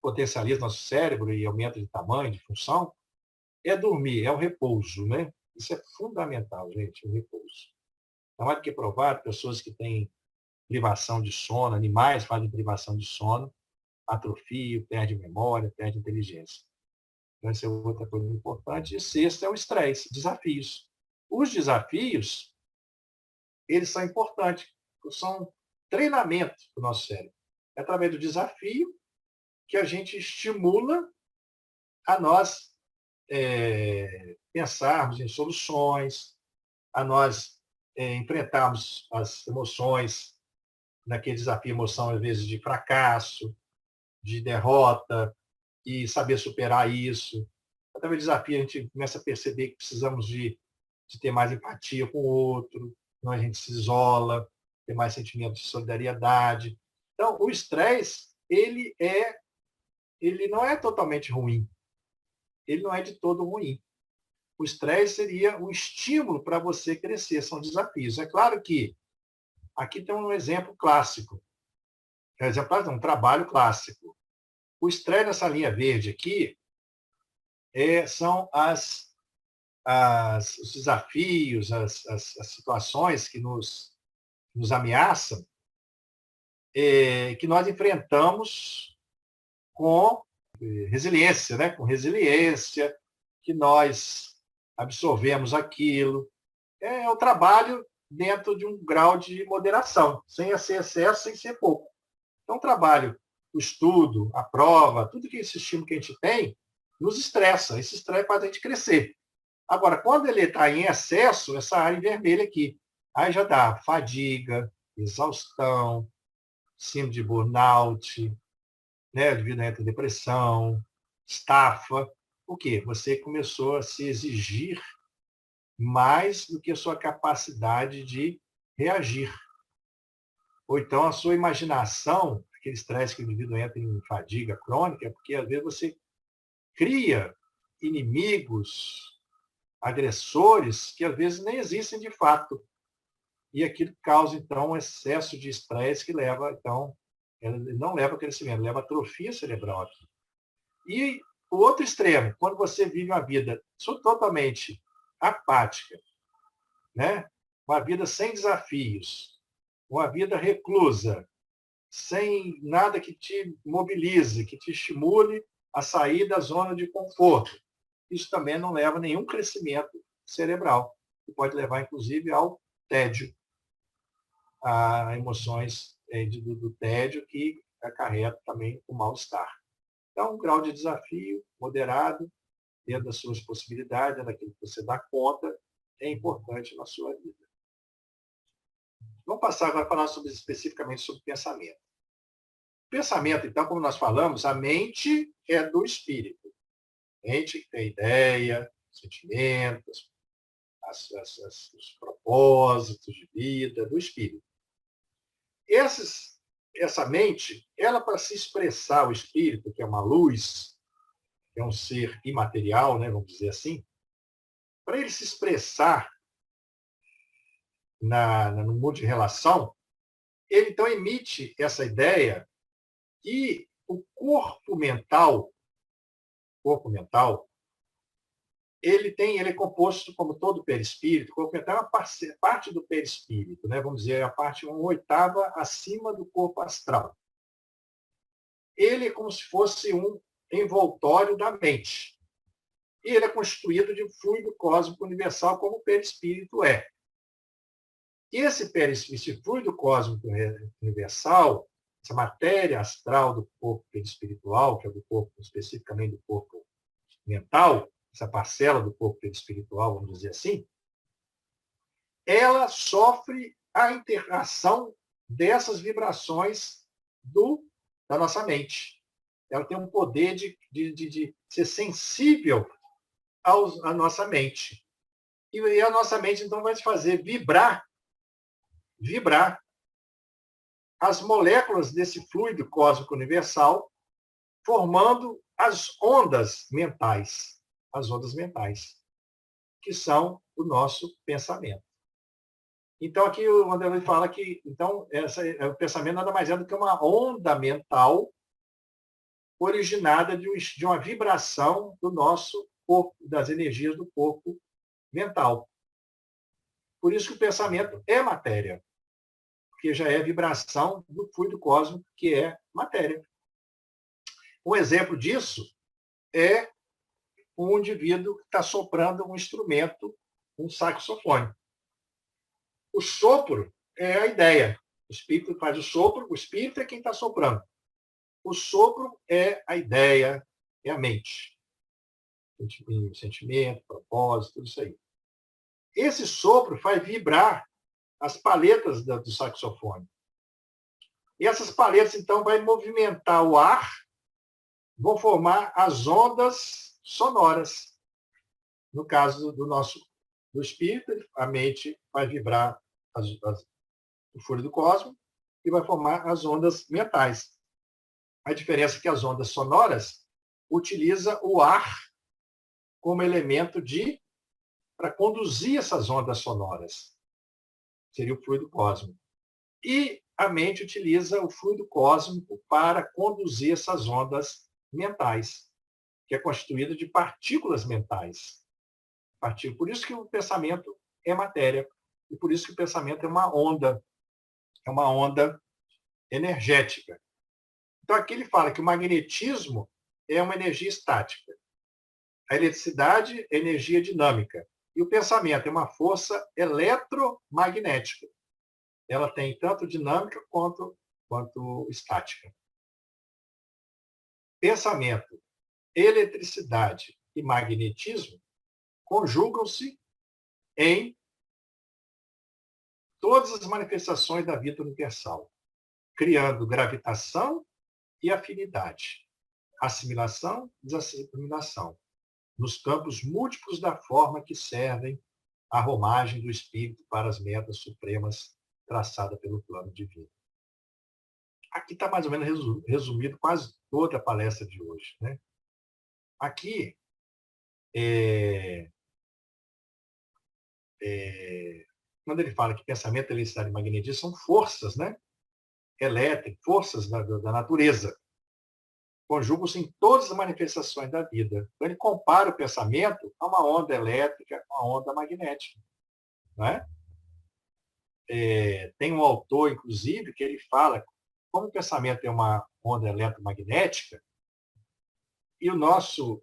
[SPEAKER 2] potencializa nosso cérebro e aumenta de tamanho, de função, é dormir, é o repouso, né? Isso é fundamental, gente, o repouso. Então, mais do que provado, pessoas que têm privação de sono, animais fazem privação de sono, atrofia, perde memória, perde inteligência. Então, essa é outra coisa importante. E sexto é o estresse, desafios. Os desafios, eles são importantes, são treinamento para o nosso cérebro. É através do desafio que a gente estimula a nós pensarmos em soluções, a nós enfrentarmos as emoções, naquele desafio, emoção, às vezes, de fracasso, de derrota, e saber superar isso. Através do desafio, a gente começa a perceber que precisamos de ter mais empatia com o outro, não a gente se isola, ter mais sentimento de solidariedade. Então, o estresse, ele não é totalmente ruim. Ele não é de todo ruim. O estresse seria um estímulo para você crescer, são desafios. É claro que aqui tem um exemplo clássico. Um trabalho clássico. O estresse nessa linha verde aqui são os desafios, as situações que nos ameaçam, que nós enfrentamos com resiliência, né? Com resiliência, que nós absorvemos aquilo. É o trabalho dentro de um grau de moderação, sem ser excesso, sem ser pouco. Então, o trabalho, o estudo, a prova, tudo que esse estímulo que a gente tem, nos estressa. Esse estresse faz a gente crescer. Agora, quando ele está em excesso, essa área em vermelho aqui, aí já dá fadiga, exaustão, síndrome de burnout, né, devido à depressão, estafa. O quê? Você começou a se exigir mais do que a sua capacidade de reagir. Ou então a sua imaginação, aquele estresse que o indivíduo entra em fadiga crônica, é porque às vezes você cria inimigos, agressores, que às vezes nem existem de fato. E aquilo causa, então, um excesso de estresse que leva, então, ele não leva a crescimento, leva a atrofia cerebral aqui. E o outro extremo, quando você vive uma vida totalmente apática, né? Uma vida sem desafios, uma vida reclusa, sem nada que te mobilize, que te estimule a sair da zona de conforto. Isso também não leva a nenhum crescimento cerebral, que pode levar, inclusive, ao tédio, a emoções do tédio, que acarreta também o mal-estar. Então, um grau de desafio moderado, dentro das suas possibilidades, daquilo que você dá conta, é importante na sua vida. Vamos passar agora para falar especificamente sobre pensamento. Pensamento, então, como nós falamos, a mente é do espírito. A mente tem ideia, sentimentos, os propósitos de vida do espírito. Essa mente, ela para se expressar, o espírito, que é uma luz, que é um ser imaterial, né, vamos dizer assim, para ele se expressar no mundo de relação, ele então emite essa ideia que o corpo mental, ele é composto, como todo perispírito, o corpo mental é uma parte do perispírito, né? Vamos dizer, a parte 1/8 acima do corpo astral. Ele é como se fosse um envoltório da mente. E ele é constituído de um fluido cósmico universal, como o perispírito é. E esse fluido cósmico universal, essa matéria astral do corpo perispiritual, que é do corpo, especificamente do corpo mental, essa parcela do corpo espiritual, vamos dizer assim, ela sofre a interação dessas vibrações da nossa mente. Ela tem um poder de ser sensível à nossa mente. E a nossa mente, então, vai fazer vibrar as moléculas desse fluido cósmico universal, formando as ondas mentais, que são o nosso pensamento. Então, aqui o André Luiz fala que então, o pensamento nada mais é do que uma onda mental originada de uma vibração do nosso corpo, das energias do corpo mental. Por isso que o pensamento é matéria, porque já é vibração do fluido cósmico, que é matéria. Um exemplo disso é um indivíduo que está soprando um instrumento, um saxofone. O sopro é a ideia. O espírito faz o sopro, o espírito é quem está soprando. O sopro é a ideia, é a mente. Sentimento, propósito, tudo isso aí. Esse sopro faz vibrar as paletas do saxofone. E essas paletas, então, vão movimentar o ar, vão formar as ondas sonoras. No caso do espírito, a mente vai vibrar o fluido cósmico e vai formar as ondas mentais. A diferença é que as ondas sonoras utilizam o ar como elemento para conduzir essas ondas sonoras. Seria o fluido cósmico. E a mente utiliza o fluido cósmico para conduzir essas ondas mentais, que é constituída de partículas mentais. Por isso que o pensamento é matéria. E por isso que o pensamento é uma onda energética. Então, aqui ele fala que o magnetismo é uma energia estática. A eletricidade é energia dinâmica. E o pensamento é uma força eletromagnética. Ela tem tanto dinâmica quanto estática. Pensamento, eletricidade e magnetismo conjugam-se em todas as manifestações da vida universal, criando gravitação e afinidade, assimilação e desassimilação, nos campos múltiplos da forma que servem à romagem do espírito para as metas supremas traçadas pelo plano divino. Aqui está mais ou menos resumido quase toda a palestra de hoje, né? Aqui, quando ele fala que pensamento, eletricidade e magnetismo são forças, né? Elétricas, forças da natureza. Conjugam-se em todas as manifestações da vida. Então, ele compara o pensamento a uma onda elétrica, a uma onda magnética. Não é? Tem um autor, inclusive, que ele fala como o pensamento é uma onda eletromagnética, e o nosso,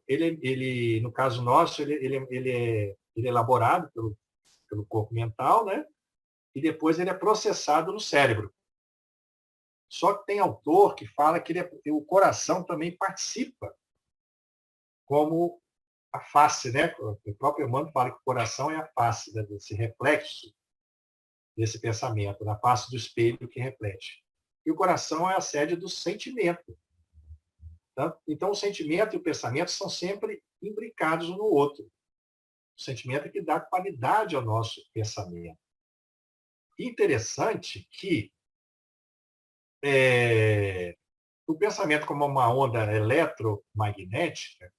[SPEAKER 2] no caso nosso, ele é elaborado pelo corpo mental, né? E depois ele é processado no cérebro. Só que tem autor que fala que o coração também participa como a face, né? O próprio Emmanuel fala que o coração é a face, né? Desse reflexo desse pensamento, na face do espelho que reflete. E o coração é a sede do sentimento. Tá? Então, o sentimento e o pensamento são sempre imbricados um no outro. O sentimento é que dá qualidade ao nosso pensamento. Interessante que o pensamento como uma onda eletromagnética,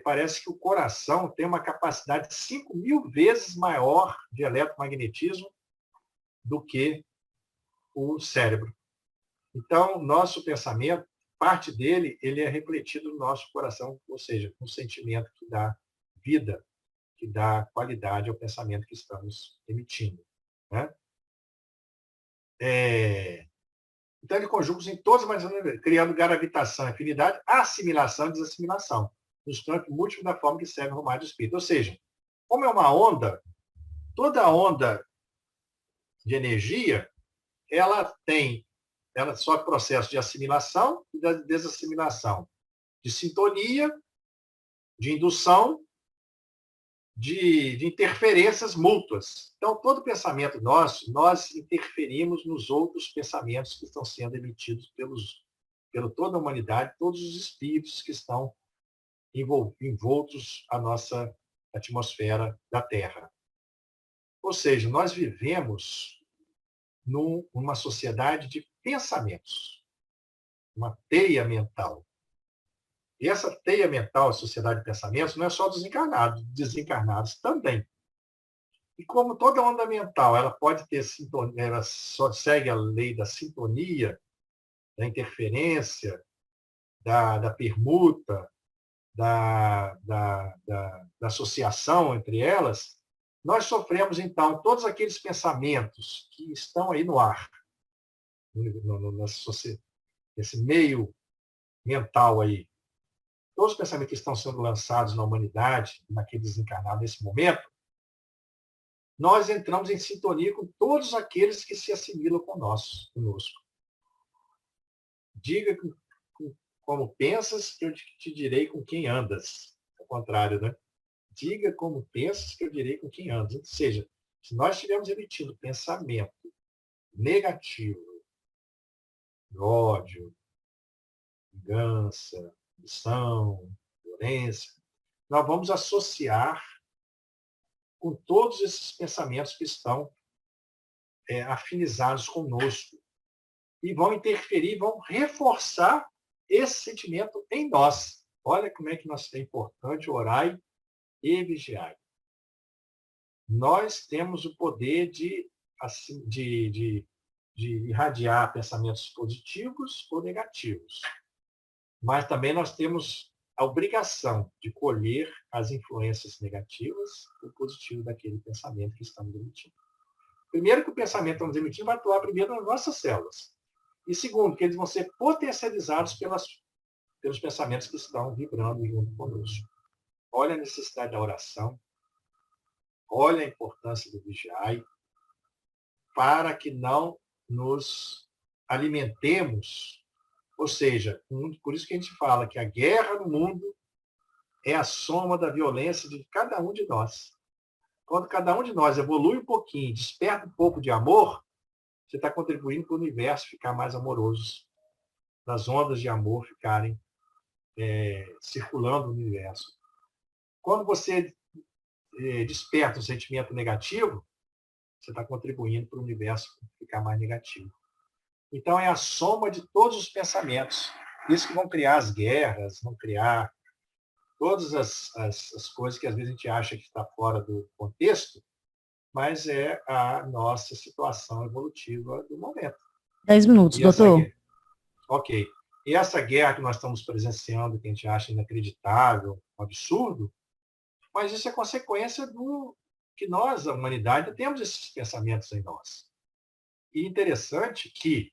[SPEAKER 2] parece que o coração tem uma capacidade 5.000 vezes maior de eletromagnetismo do que o cérebro. Então, nosso pensamento, parte dele, ele é refletido no nosso coração, ou seja, um sentimento que dá vida, que dá qualidade ao pensamento que estamos emitindo. Né? Então, ele conjuga-se em todas as maneiras, criando gravitação, afinidade, assimilação e desassimilação, nos campos múltiplos da forma que serve o arrumar de espírito. Ou seja, como é uma onda, toda onda de energia, ela sofre processo de assimilação e de desassimilação, de sintonia, de indução, de interferências mútuas. Então, todo pensamento nosso, nós interferimos nos outros pensamentos que estão sendo emitidos pela toda a humanidade, todos os espíritos que estão envoltos à nossa atmosfera da Terra. Ou seja, nós vivemos numa sociedade de pensamentos, uma teia mental. E essa teia mental, a sociedade de pensamentos, não é só dos encarnados, desencarnados também. E como toda onda mental, ela pode ter sintonia, ela só segue a lei da sintonia, da interferência, da permuta, da associação entre elas, nós sofremos, então, todos aqueles pensamentos que estão aí no ar, nesse meio mental aí, todos os pensamentos que estão sendo lançados na humanidade, naquele desencarnado nesse momento, nós entramos em sintonia com todos aqueles que se assimilam conosco. Diga como pensas, que eu te direi com quem andas. Ao contrário, né? Diga como pensas, que eu direi com quem andas. Ou seja, se nós estivermos emitindo pensamento negativo, de ódio, vingança, ambição, violência, nós vamos associar com todos esses pensamentos que estão afinizados conosco e vão interferir, vão reforçar esse sentimento em nós. Olha como é que é importante orar e vigiar. Nós temos o poder de irradiar pensamentos positivos ou negativos. Mas também nós temos a obrigação de colher as influências negativas ou positivas daquele pensamento que estamos emitindo. Primeiro, que o pensamento que estamos emitindo vai atuar primeiro nas nossas células. E segundo, que eles vão ser potencializados pelos pensamentos que estão vibrando junto conosco. Olha a necessidade da oração, olha a importância do vigiai, para que não nos alimentemos. Ou seja, por isso que a gente fala que a guerra no mundo é a soma da violência de cada um de nós. Quando cada um de nós evolui um pouquinho, desperta um pouco de amor, você está contribuindo para o universo ficar mais amoroso, para as ondas de amor ficarem circulando no universo. Quando você desperta um sentimento negativo, você está contribuindo para o universo ficar mais negativo. Então, é a soma de todos os pensamentos. Isso que vão criar as guerras, vão criar todas as coisas que às vezes a gente acha que está fora do contexto, mas é a nossa situação evolutiva do momento.
[SPEAKER 3] 10 minutos,
[SPEAKER 2] E essa
[SPEAKER 3] doutor.
[SPEAKER 2] guerra, ok. E essa guerra que nós estamos presenciando, que a gente acha inacreditável, um absurdo, mas isso é consequência do que nós, a humanidade, temos esses pensamentos em nós. E interessante que,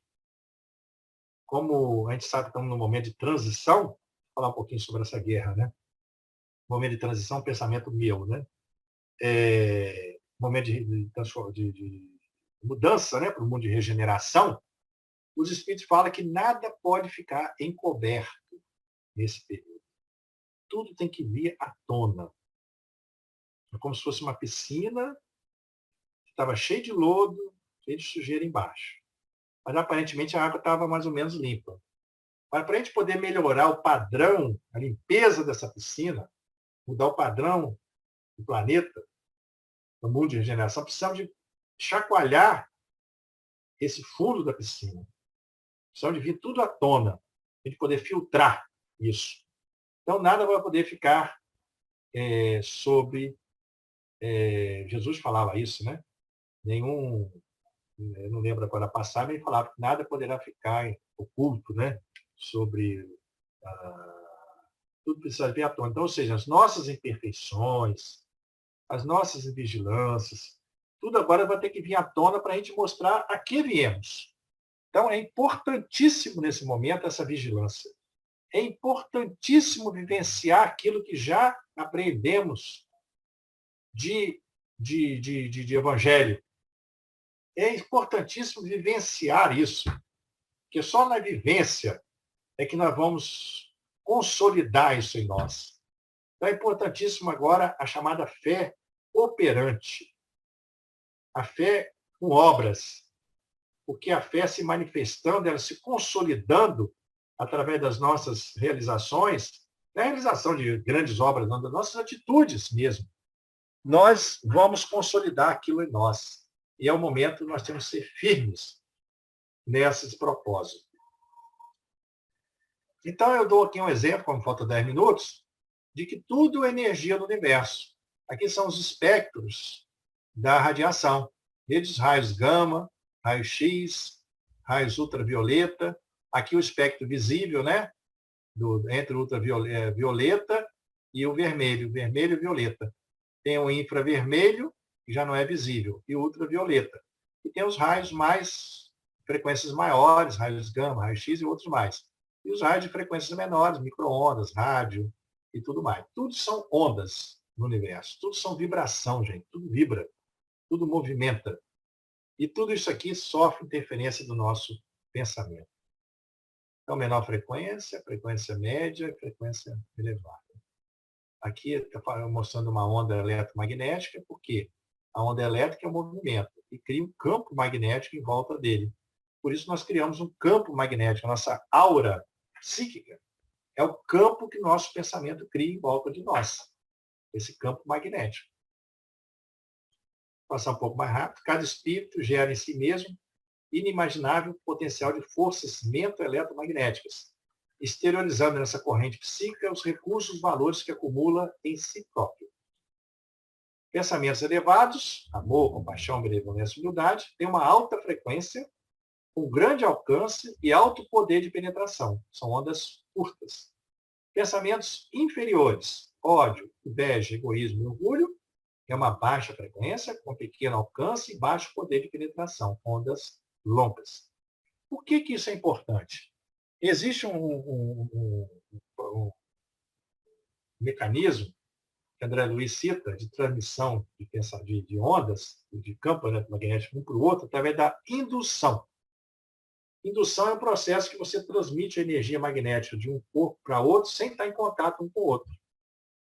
[SPEAKER 2] como a gente sabe que estamos num momento de transição, vou falar um pouquinho sobre essa guerra, né? Momento de transição, pensamento meu, né? Momento de mudança, né? Para o mundo de regeneração, os espíritos falam que nada pode ficar encoberto nesse período. Tudo tem que vir à tona. É como se fosse uma piscina que estava cheia de lodo, cheia de sujeira embaixo. Mas aparentemente a água estava mais ou menos limpa. Mas para a gente poder melhorar o padrão, a limpeza dessa piscina, mudar o padrão do planeta, do mundo de regeneração, precisamos de chacoalhar esse fundo da piscina. Precisamos de vir tudo à tona, a gente poder filtrar isso. Então, nada vai poder ficar sobre... Jesus falava isso, né? Eu não lembro agora a passagem, mas ele falava que nada poderá ficar oculto, né? Sobre... tudo precisa vir à tona. Então, ou seja, as nossas imperfeições, as nossas invigilâncias, tudo agora vai ter que vir à tona para a gente mostrar a que viemos. Então, é importantíssimo nesse momento essa vigilância. É importantíssimo vivenciar aquilo que já aprendemos de evangelho. É importantíssimo vivenciar isso, porque só na vivência é que nós vamos consolidar isso em nós. Então, é importantíssimo agora a chamada fé operante. A fé com obras. Porque a fé se manifestando, ela se consolidando através das nossas realizações, não é a realização de grandes obras, não, das nossas atitudes mesmo. Nós vamos consolidar aquilo em nós. E é o momento que nós temos que ser firmes nesses propósitos. Então, eu dou aqui um exemplo, como falta 10 minutos, de que tudo é energia do universo. Aqui são os espectros da radiação, desde os raios gama, raios X, raios ultravioleta, aqui o espectro visível, né? Entre o ultravioleta e o vermelho e violeta. Tem o infravermelho, que já não é visível, e o ultravioleta. E tem os raios frequências maiores, raios gama, raios X e outros mais. E os raios de frequências menores, micro-ondas, rádio e tudo mais. Tudo são ondas no universo, tudo são vibração, gente, tudo vibra, tudo movimenta. E tudo isso aqui sofre interferência do nosso pensamento. Então, menor frequência média, frequência elevada. Aqui está mostrando uma onda eletromagnética, porque a onda elétrica é um movimento e cria um campo magnético em volta dele. Por isso, nós criamos um campo magnético. A nossa aura psíquica é o campo que nosso pensamento cria em volta de nós. Esse campo magnético. Vou passar um pouco mais rápido. Cada espírito gera em si mesmo inimaginável potencial de forças mento-eletromagnéticas, exteriorizando nessa corrente psíquica os recursos, valores que acumula em si próprio. Pensamentos elevados, amor, compaixão, benevolência e humildade, têm uma alta frequência, com grande alcance e alto poder de penetração. São ondas curtas. Pensamentos inferiores, ódio, inveja, egoísmo e orgulho, é uma baixa frequência, com pequeno alcance e baixo poder de penetração, ondas longas. Por que isso é importante? Existe um mecanismo que André Luiz cita de transmissão de ondas, de campo eletromagnético um para o outro, através da indução. Indução é um processo que você transmite a energia magnética de um corpo para outro sem estar em contato um com o outro.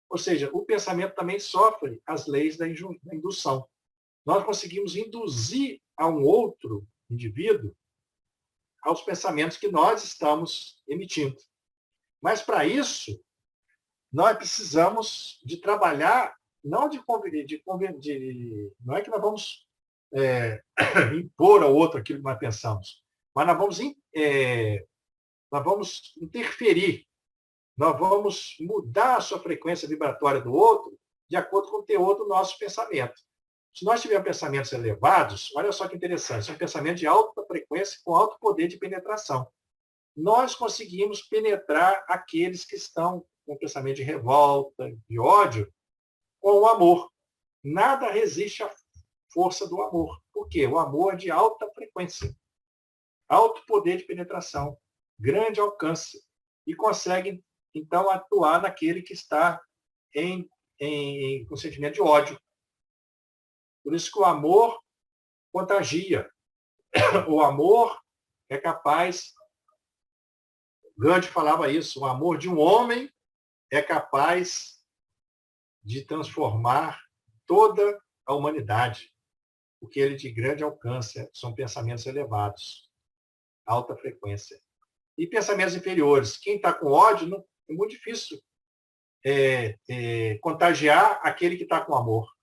[SPEAKER 2] Ou seja, o pensamento também sofre as leis da indução. Nós conseguimos induzir a um outro indivíduo aos pensamentos que nós estamos emitindo. Mas, para isso, nós precisamos de trabalhar, não de não é que nós vamos impor ao outro aquilo que nós pensamos, mas nós vamos interferir, nós vamos mudar a sua frequência vibratória do outro de acordo com o teor do nosso pensamento. Se nós tivermos pensamentos elevados, olha só que interessante, são pensamentos de alta frequência com alto poder de penetração. Nós conseguimos penetrar aqueles que estão com pensamento de revolta, de ódio, com o amor. Nada resiste à força do amor. Por quê? O amor é de alta frequência, alto poder de penetração, grande alcance, e consegue, então, atuar naquele que está com sentimento de ódio. Por isso que o amor contagia. O amor é capaz, Gandhi falava isso, o amor de um homem é capaz de transformar toda a humanidade, porque ele de grande alcance, são pensamentos elevados, alta frequência. E pensamentos inferiores, quem está com ódio, é muito difícil contagiar aquele que está com amor.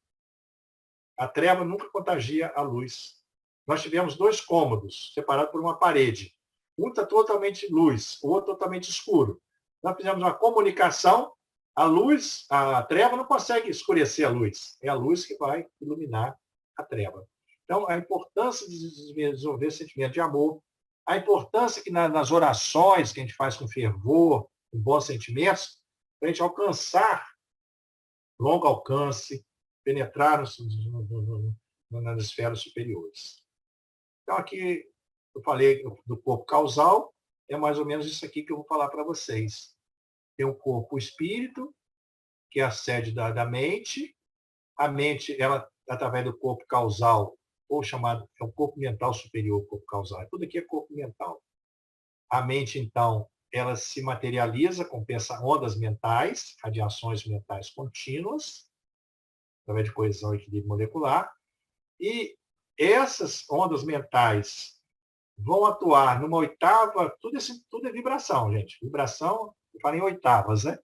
[SPEAKER 2] A treva nunca contagia a luz. Nós tivemos 2 cômodos, separados por uma parede. Um está totalmente luz, o outro totalmente escuro. Nós fizemos uma comunicação, a treva não consegue escurecer a luz. É a luz que vai iluminar a treva. Então, a importância de desenvolver sentimento de amor, a importância que nas orações que a gente faz com fervor, com bons sentimentos, para a gente alcançar longo alcance, penetrar nas esferas superiores. Então, aqui eu falei do corpo causal, é mais ou menos isso aqui que eu vou falar para vocês. Tem o corpo espírito, que é a sede da mente. A mente, ela, através do corpo causal, ou chamado, é o corpo mental superior, o corpo causal. Tudo aqui é corpo mental. A mente, então, ela se materializa com ondas mentais, radiações mentais contínuas, através de coesão e equilíbrio molecular. E essas ondas mentais vão atuar numa oitava, tudo é vibração, gente. Vibração, eu falo em oitavas, né?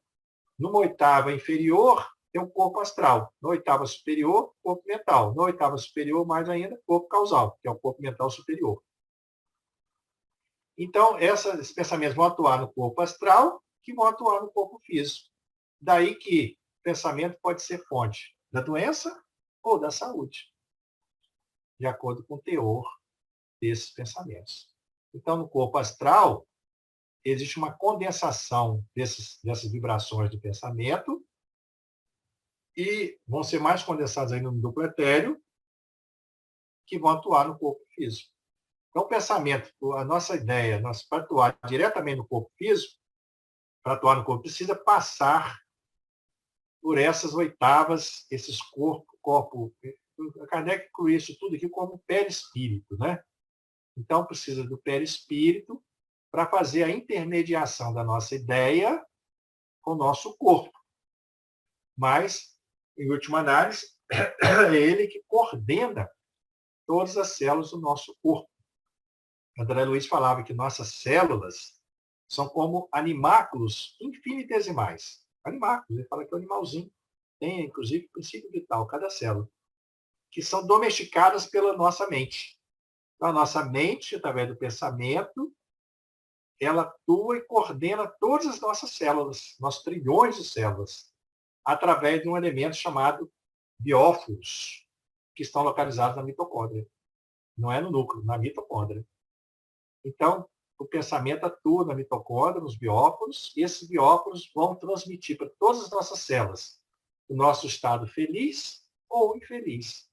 [SPEAKER 2] Numa oitava inferior, tem o corpo astral. Na oitava superior, corpo mental. Na oitava superior, mais ainda, corpo causal, que é o corpo mental superior. Então, esses pensamentos vão atuar no corpo astral, que vão atuar no corpo físico. Daí que o pensamento pode ser fonte da doença ou da saúde, de acordo com o teor desses pensamentos. Então, no corpo astral, existe uma condensação dessas vibrações do pensamento e vão ser mais condensadas ainda no duplo etéreo, que vão atuar no corpo físico. Então, o pensamento, a nossa ideia, para atuar diretamente no corpo físico, para atuar no corpo, precisa passar por essas oitavas, esses corpo. Kardec inclui isso tudo aqui como perispírito, né? Então, precisa do perispírito para fazer a intermediação da nossa ideia com o nosso corpo. Mas, em última análise, é ele que coordena todas as células do nosso corpo. André Luiz falava que nossas células são como animáculos infinitesimais. Animáculos, ele fala que o animalzinho tem, inclusive, princípio vital, cada célula, que são domesticadas pela nossa mente. Então, a nossa mente, através do pensamento, ela atua e coordena todas as nossas células, nossos trilhões de células, através de um elemento chamado bióforos, que estão localizados na mitocôndria. Não é no núcleo, na mitocôndria. Então, o pensamento atua na mitocôndria, nos bióporos, e esses bióporos vão transmitir para todas as nossas células o nosso estado feliz ou infeliz,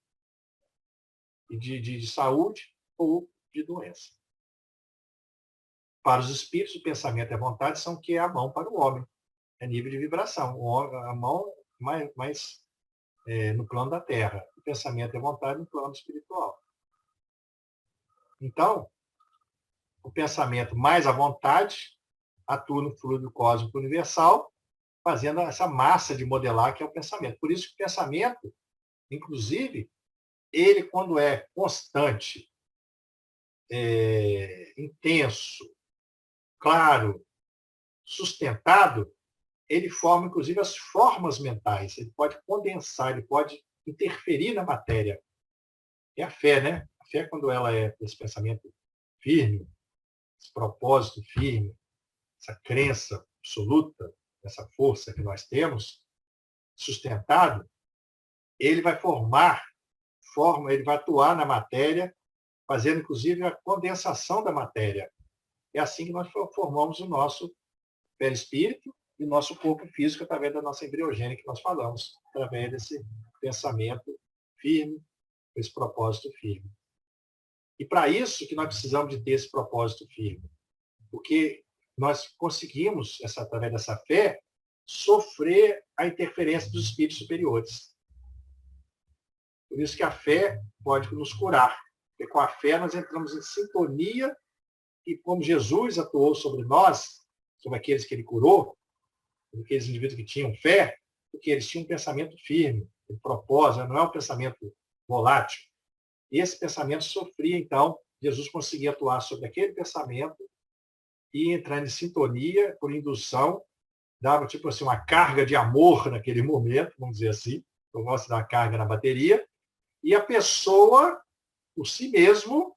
[SPEAKER 2] de saúde ou de doença. Para os espíritos, o pensamento e a vontade são o que é a mão para o homem. É nível de vibração. A mão mais no plano da Terra. O pensamento e a vontade no plano espiritual. Então, o pensamento mais a vontade atua no fluido cósmico universal, fazendo essa massa de modelar que é o pensamento. Por isso que o pensamento, inclusive, ele, quando é constante, intenso, claro, sustentado, ele forma, inclusive, as formas mentais. Ele pode condensar, ele pode interferir na matéria. É a fé, né? A fé, quando ela é esse pensamento firme, esse propósito firme, essa crença absoluta, essa força que nós temos, sustentado, ele vai ele vai atuar na matéria, fazendo inclusive a condensação da matéria. É assim que nós formamos o nosso perispírito e o nosso corpo físico através da nossa embriogênese que nós falamos, através desse pensamento firme, esse propósito firme. E para isso que nós precisamos de ter esse propósito firme, porque nós conseguimos, através dessa fé, sofrer a interferência dos espíritos superiores. Por isso que a fé pode nos curar, porque com a fé nós entramos em sintonia e como Jesus atuou sobre nós, sobre aqueles que ele curou, sobre aqueles indivíduos que tinham fé, porque eles tinham um pensamento firme, um propósito, não é um pensamento volátil. E esse pensamento sofria, então, Jesus conseguia atuar sobre aquele pensamento e entrar em sintonia, por indução, dava tipo assim uma carga de amor naquele momento, vamos dizer assim, eu gosto de dar carga na bateria, e a pessoa, por si mesmo,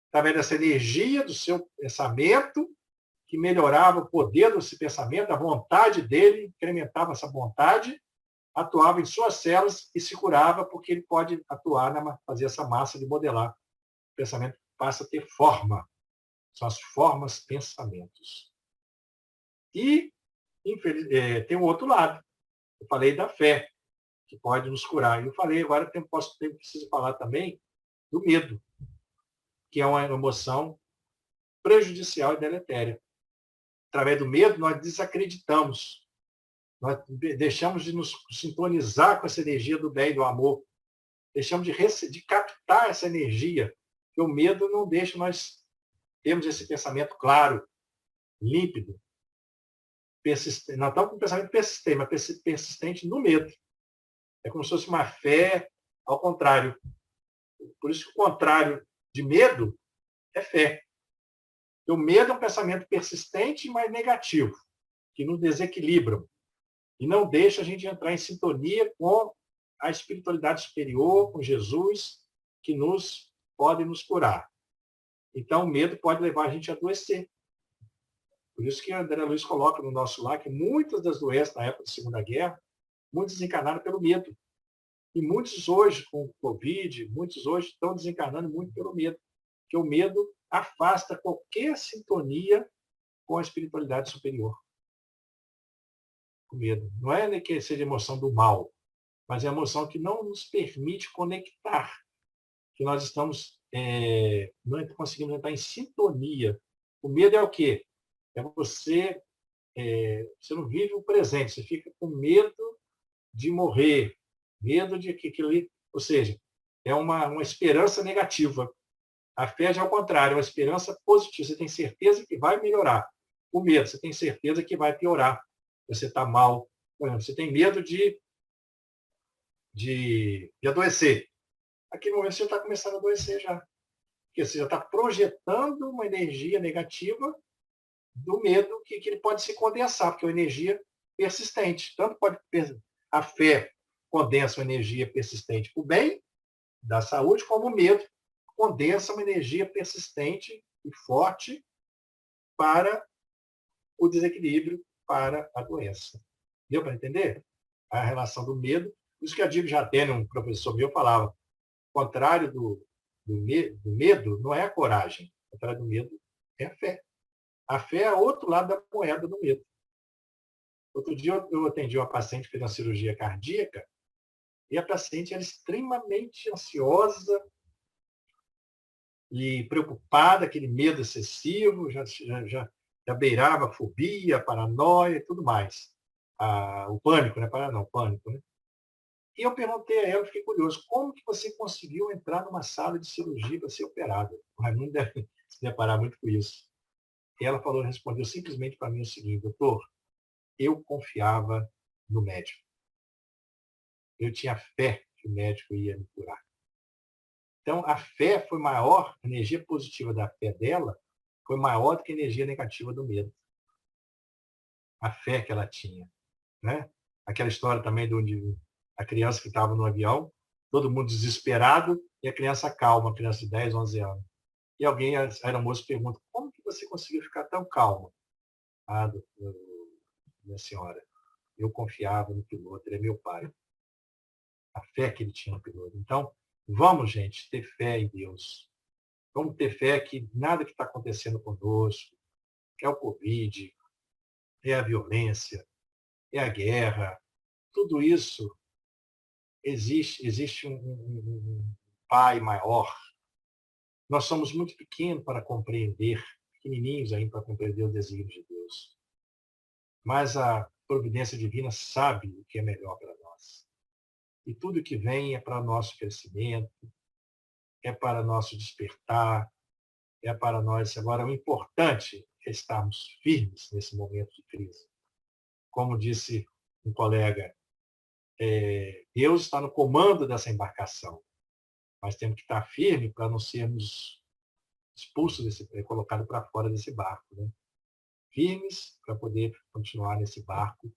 [SPEAKER 2] através dessa energia do seu pensamento, que melhorava o poder desse pensamento, a vontade dele, incrementava essa vontade, atuava em suas células e se curava, porque ele pode atuar, fazer essa massa de modelar. O pensamento passa a ter forma. São as formas pensamentos. E tem um outro lado. Eu falei da fé, que pode nos curar. Eu falei, agora preciso falar também do medo, que é uma emoção prejudicial e deletéria. Através do medo, nós desacreditamos. Nós deixamos de nos sintonizar com essa energia do bem e do amor. Deixamos de captar essa energia, porque o medo não deixa nós termos esse pensamento claro, límpido, persistente. Não estamos com um pensamento persistente, mas persistente no medo. É como se fosse uma fé ao contrário. Por isso que o contrário de medo é fé. O medo é um pensamento persistente, mas negativo, que nos desequilibram e não deixa a gente entrar em sintonia com a espiritualidade superior, com Jesus, que pode nos curar. Então, o medo pode levar a gente a adoecer. Por isso que a André Luiz coloca no nosso lar que muitas das doenças na época da Segunda Guerra, muitos desencarnaram pelo medo. E muitos hoje, com o Covid, muitos hoje estão desencarnando muito pelo medo. Porque o medo afasta qualquer sintonia com a espiritualidade superior. O medo. Não é que seja emoção do mal, mas é a emoção que não nos permite conectar. Que nós não conseguimos entrar em sintonia. O medo é o quê? É você não vive o presente, você fica com medo de morrer, medo de que aquilo ali, ou seja, é uma esperança negativa. A fé já é o contrário, é uma esperança positiva. Você tem certeza que vai melhorar. O medo, você tem certeza que vai piorar. Você está mal. Por exemplo, você tem medo de adoecer. Aqui no momento você está começando a adoecer já. Porque você já está projetando uma energia negativa do medo que ele pode se condensar, porque é uma energia persistente. Tanto a fé condensa uma energia persistente para o bem da saúde, como o medo condensa uma energia persistente e forte para o desequilíbrio, para a doença. Deu para entender? A relação do medo. Por isso que a Digo Jatene, um professor meu, falava, o contrário do medo não é a coragem. O contrário do medo é a fé. A fé é outro lado da moeda do medo. Outro dia eu atendi uma paciente que fez uma cirurgia cardíaca e a paciente era extremamente ansiosa e preocupada, aquele medo excessivo, já beirava a fobia, a paranoia e tudo mais. O pânico, né? O pânico, né? E eu perguntei a ela, fiquei curioso, como que você conseguiu entrar numa sala de cirurgia para ser operada? O Raimundo deve se deparar muito com isso. E ela respondeu simplesmente para mim o seguinte, doutor, eu confiava no médico. Eu tinha fé que o médico ia me curar. Então, a fé foi maior, a energia positiva da fé dela foi maior do que a energia negativa do medo. A fé que ela tinha. Né? Aquela história também de a criança que estava no avião, todo mundo desesperado, e a criança calma, a criança de 10, 11 anos. E alguém, a aeromoça, pergunta, como você conseguiu ficar tão calma? Ah, minha senhora, eu confiava no piloto, ele é meu pai. A fé que ele tinha no piloto. Então, vamos, gente, ter fé em Deus. Vamos ter fé que nada que está acontecendo conosco, que é o Covid, é a violência, é a guerra, tudo isso existe um pai maior. Nós somos muito pequenos para compreender, pequenininhos ainda para compreender o desígnio de Deus. Mas a providência divina sabe o que é melhor para nós. E tudo que vem é para nosso crescimento, é para nosso despertar, é para nós. Agora, o importante é estarmos firmes nesse momento de crise. Como disse um colega, Deus está no comando dessa embarcação, mas temos que estar firmes para não sermos expulsos, colocados para fora desse barco. Né? Firmes para poder continuar nesse barco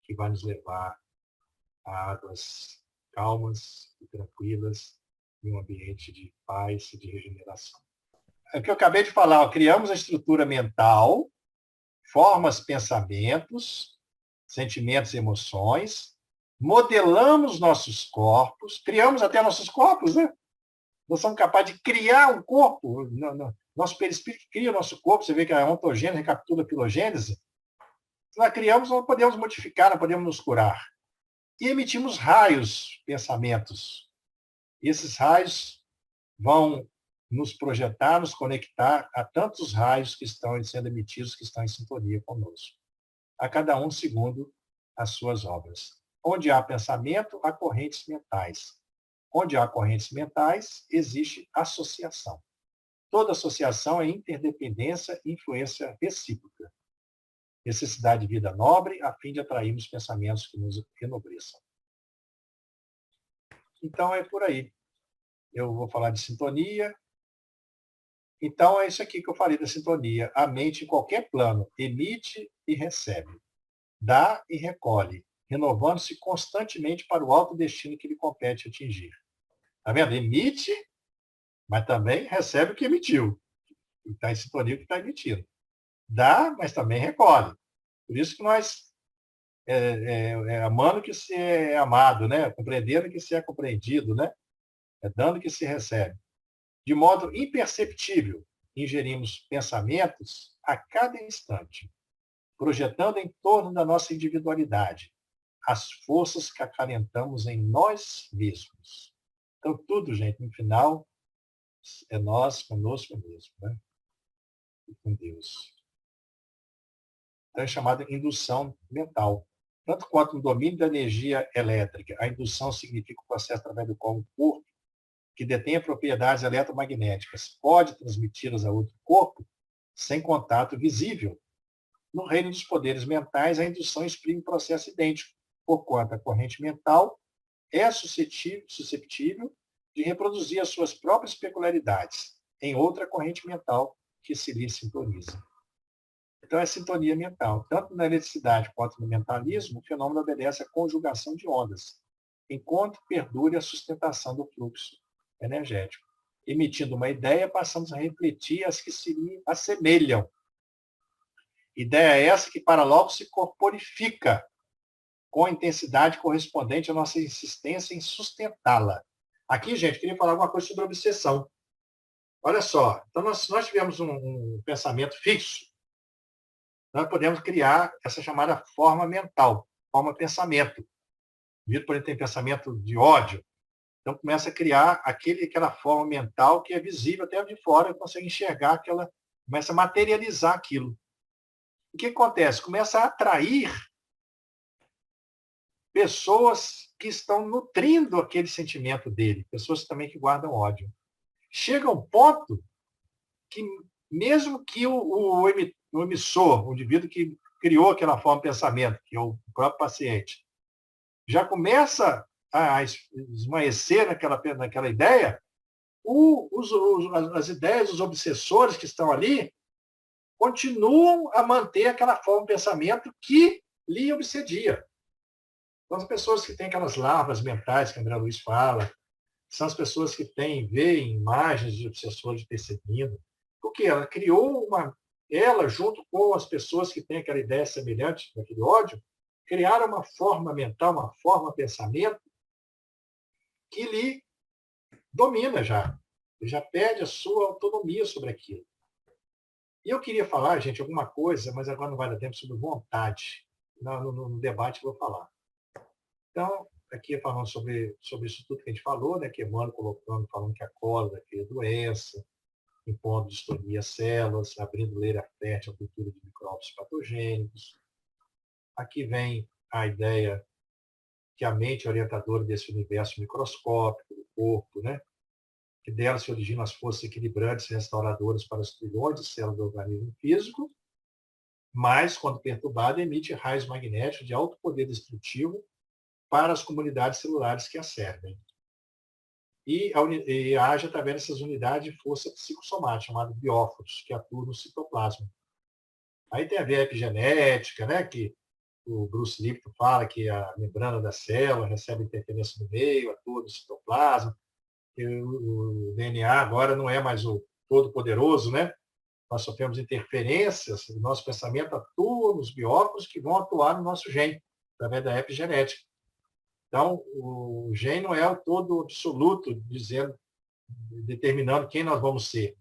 [SPEAKER 2] que vai nos levar a águas calmas e tranquilas, em um ambiente de paz e de regeneração. É o que eu acabei de falar, criamos a estrutura mental, formas, pensamentos, sentimentos e emoções, modelamos nossos corpos, criamos até nossos corpos, né? Nós somos capazes de criar um corpo, nosso perispírito cria o nosso corpo, você vê que a ontogênese recapitula a filogênese. Nós criamos, não podemos modificar, não podemos nos curar. E emitimos raios, pensamentos. E esses raios vão nos projetar, nos conectar a tantos raios que estão sendo emitidos, que estão em sintonia conosco. A cada um segundo as suas obras. Onde há pensamento, há correntes mentais. Onde há correntes mentais, existe associação. Toda associação é interdependência e influência recíproca. Necessidade de vida nobre, a fim de atrairmos pensamentos que nos enobreçam. Então, é por aí. Eu vou falar de sintonia. Então, é isso aqui que eu falei da sintonia. A mente, em qualquer plano, emite e recebe. Dá e recolhe, renovando-se constantemente para o alto destino que lhe compete atingir. Está vendo? Emite, mas também recebe o que emitiu. Está em sintonia com o que está emitindo. Dá, mas também recolhe. Por isso que nós amando que se é amado, né? Compreendendo que se é compreendido, né? É dando que se recebe. De modo imperceptível, ingerimos pensamentos a cada instante, projetando em torno da nossa individualidade as forças que acalentamos em nós mesmos. Então, tudo, gente, no final, é nós conosco mesmo, né? E com Deus. Então, é chamada indução mental. Tanto quanto no domínio da energia elétrica, a indução significa o processo através do qual o corpo, que detém propriedades eletromagnéticas, pode transmiti-las a outro corpo sem contato visível. No reino dos poderes mentais, a indução exprime um processo idêntico, porquanto a corrente mental é susceptível de reproduzir as suas próprias peculiaridades em outra corrente mental que se lhe sintoniza. Então, é sintonia mental. Tanto na eletricidade quanto no mentalismo, o fenômeno obedece à conjugação de ondas, enquanto perdure a sustentação do fluxo energético. Emitindo uma ideia, passamos a refletir as que se lhe assemelham. Ideia essa que para logo se corporifica com a intensidade correspondente à nossa insistência em sustentá-la. Aqui, gente, queria falar alguma coisa sobre obsessão. Olha só, então nós tivemos um pensamento fixo, nós podemos criar essa chamada forma mental, forma pensamento. Visto por ele tem pensamento de ódio, então começa a criar aquela forma mental que é visível até de fora, consegue enxergar começa a materializar aquilo. O que acontece? Começa a atrair pessoas que estão nutrindo aquele sentimento dele, pessoas também que guardam ódio. Chega um ponto que, mesmo que o emissor, o indivíduo que criou aquela forma de pensamento, que é o próprio paciente, já começa a esmaecer naquela ideia, as ideias, os obsessores que estão ali, continuam a manter aquela forma de pensamento que lhe obsedia. São as pessoas que têm aquelas larvas mentais que André Luiz fala, são as pessoas que veem imagens de obsessores perseguindo, porque ela criou ela, junto com as pessoas que têm aquela ideia semelhante daquele ódio, criaram uma forma mental, uma forma de pensamento que lhe domina já. Ele já perde a sua autonomia sobre aquilo. E eu queria falar, gente, alguma coisa, mas agora não vai dar tempo, sobre vontade. No debate que eu vou falar. Então, aqui falando sobre isso tudo que a gente falou, né, que Emmanuel colocando, falando que a cólera cria doença, impondo distonia às células, abrindo leira fértil à cultura de micróbios patogênicos. Aqui vem a ideia que a mente é orientadora desse universo microscópico do corpo, né? Que dela se originam as forças equilibrantes e restauradoras para os trilhões de células do organismo físico, mas, quando perturbada, emite raios magnéticos de alto poder destrutivo para as comunidades celulares que a servem. E age através dessas unidades de força psicossomática, chamadas bióforos, que atuam no citoplasma. Aí tem a ver a epigenética, né, que o Bruce Lipton fala que a membrana da célula recebe interferência no meio, atua no citoplasma, que o DNA agora não é mais o todo-poderoso, né? Nós sofremos interferências, o nosso pensamento atua nos bióforos que vão atuar no nosso gene, através da epigenética. Então, o gene não é o todo absoluto, determinando quem nós vamos ser.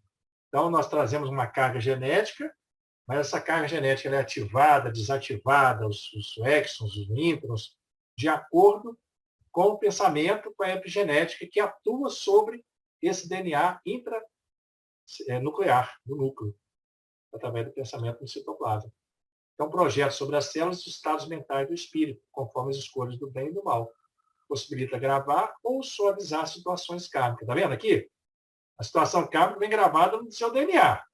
[SPEAKER 2] Então, nós trazemos uma carga genética, mas essa carga genética é ativada, desativada, os exons, os introns, de acordo com o pensamento, com a epigenética, que atua sobre esse DNA intranuclear, do núcleo, através do pensamento no citoplasma. Então, projeto sobre as células e os estados mentais do espírito, conforme as escolhas do bem e do mal. Possibilita gravar ou suavizar situações kármicas. Está vendo aqui? A situação kármica vem gravada no seu DNA.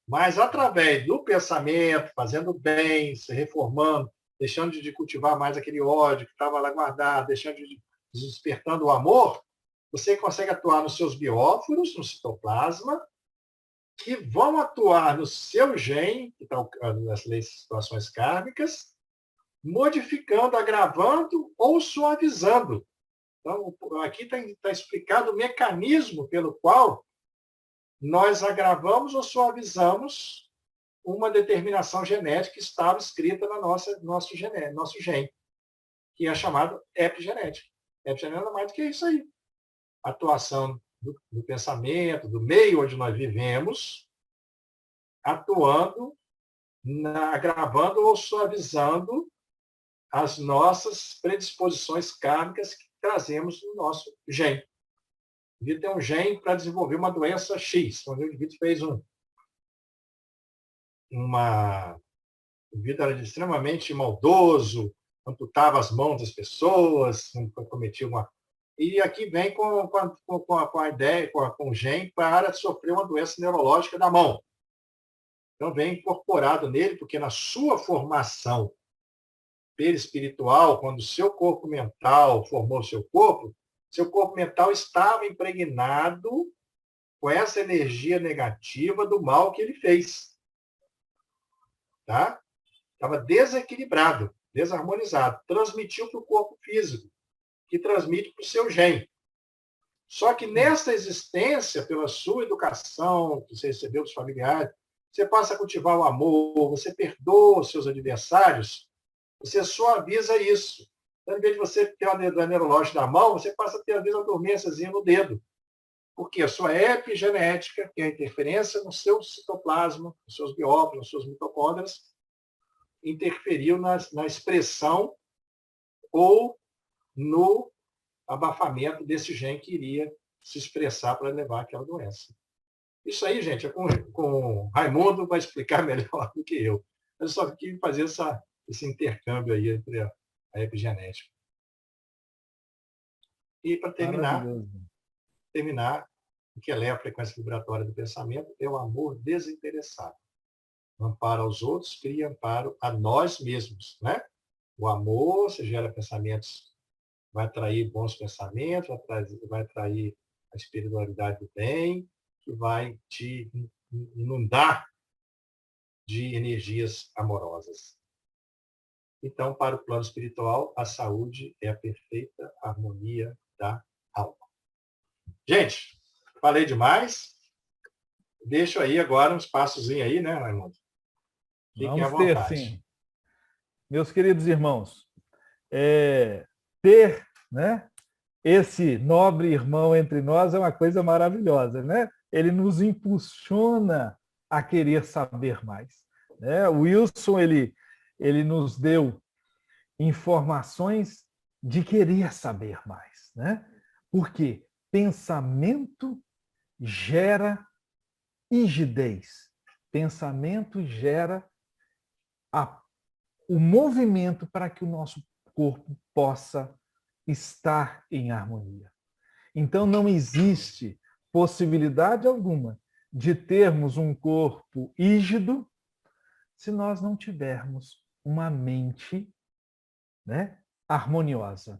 [SPEAKER 2] Mas, através do pensamento, fazendo bem, se reformando, deixando de cultivar mais aquele ódio que estava lá guardado, despertando o amor, você consegue atuar nos seus bióforos, no citoplasma, que vão atuar no seu gene, que está nas situações kármicas, modificando, agravando ou suavizando. Então, aqui está explicado o mecanismo pelo qual nós agravamos ou suavizamos uma determinação genética que estava escrita no nosso gene, que é chamado epigenética. Epigenética nada mais do que isso aí. Atuação do pensamento, do meio onde nós vivemos, atuando, agravando ou suavizando as nossas predisposições kármicas que trazemos no nosso gene. O indivíduo tem um gene para desenvolver uma doença X, quando o indivíduo fez um indivíduo era extremamente maldoso, amputava as mãos das pessoas, cometia uma... E aqui vem com a ideia, com o gene para sofrer uma doença neurológica da mão. Então, vem incorporado nele, porque na sua formação perispiritual, quando o seu corpo mental formou o seu corpo mental estava impregnado com essa energia negativa do mal que ele fez. Tá? Estava desequilibrado, desarmonizado. Transmitiu para o corpo físico, que transmite para o seu gene. Só que nessa existência, pela sua educação, que você recebeu dos familiares, você passa a cultivar o amor, você perdoa os seus adversários, você suaviza isso. Então, em vez de você ter uma neurológica na mão, você passa a ter, às vezes, uma dormênciazinha no dedo. Porque a sua epigenética, que é a interferência no seu citoplasma, nos seus bióforos, nas suas mitocôndrias, interferiu na expressão ou no abafamento desse gene que iria se expressar para levar aquela doença. Isso aí, gente, com Raimundo vai explicar melhor do que eu. Eu só quis fazer esse intercâmbio aí entre a epigenética. E, para terminar, o que eleva a frequência vibratória do pensamento é o amor desinteressado. O amparo aos outros cria amparo a nós mesmos. Né? O amor, você gera pensamentos, vai atrair bons pensamentos, vai atrair a espiritualidade do bem, que vai te inundar de energias amorosas. Então, para o plano espiritual, a saúde é a perfeita harmonia da alma. Gente, falei demais. deixo aí agora um espaçozinho aí, né, Raimundo? Fiquem à
[SPEAKER 1] Vamos ter,
[SPEAKER 2] vontade.
[SPEAKER 1] sim. Meus queridos irmãos, ter, né, esse nobre irmão entre nós é uma coisa maravilhosa, né? Ele nos impulsiona a querer saber mais, né? O Wilson, ele nos deu informações de querer saber mais, né? Porque pensamento gera rigidez. Pensamento gera a, o movimento para que o nosso corpo possa estar em harmonia. Então, não existe possibilidade alguma de termos um corpo rígido se nós não tivermos uma mente, né, harmoniosa.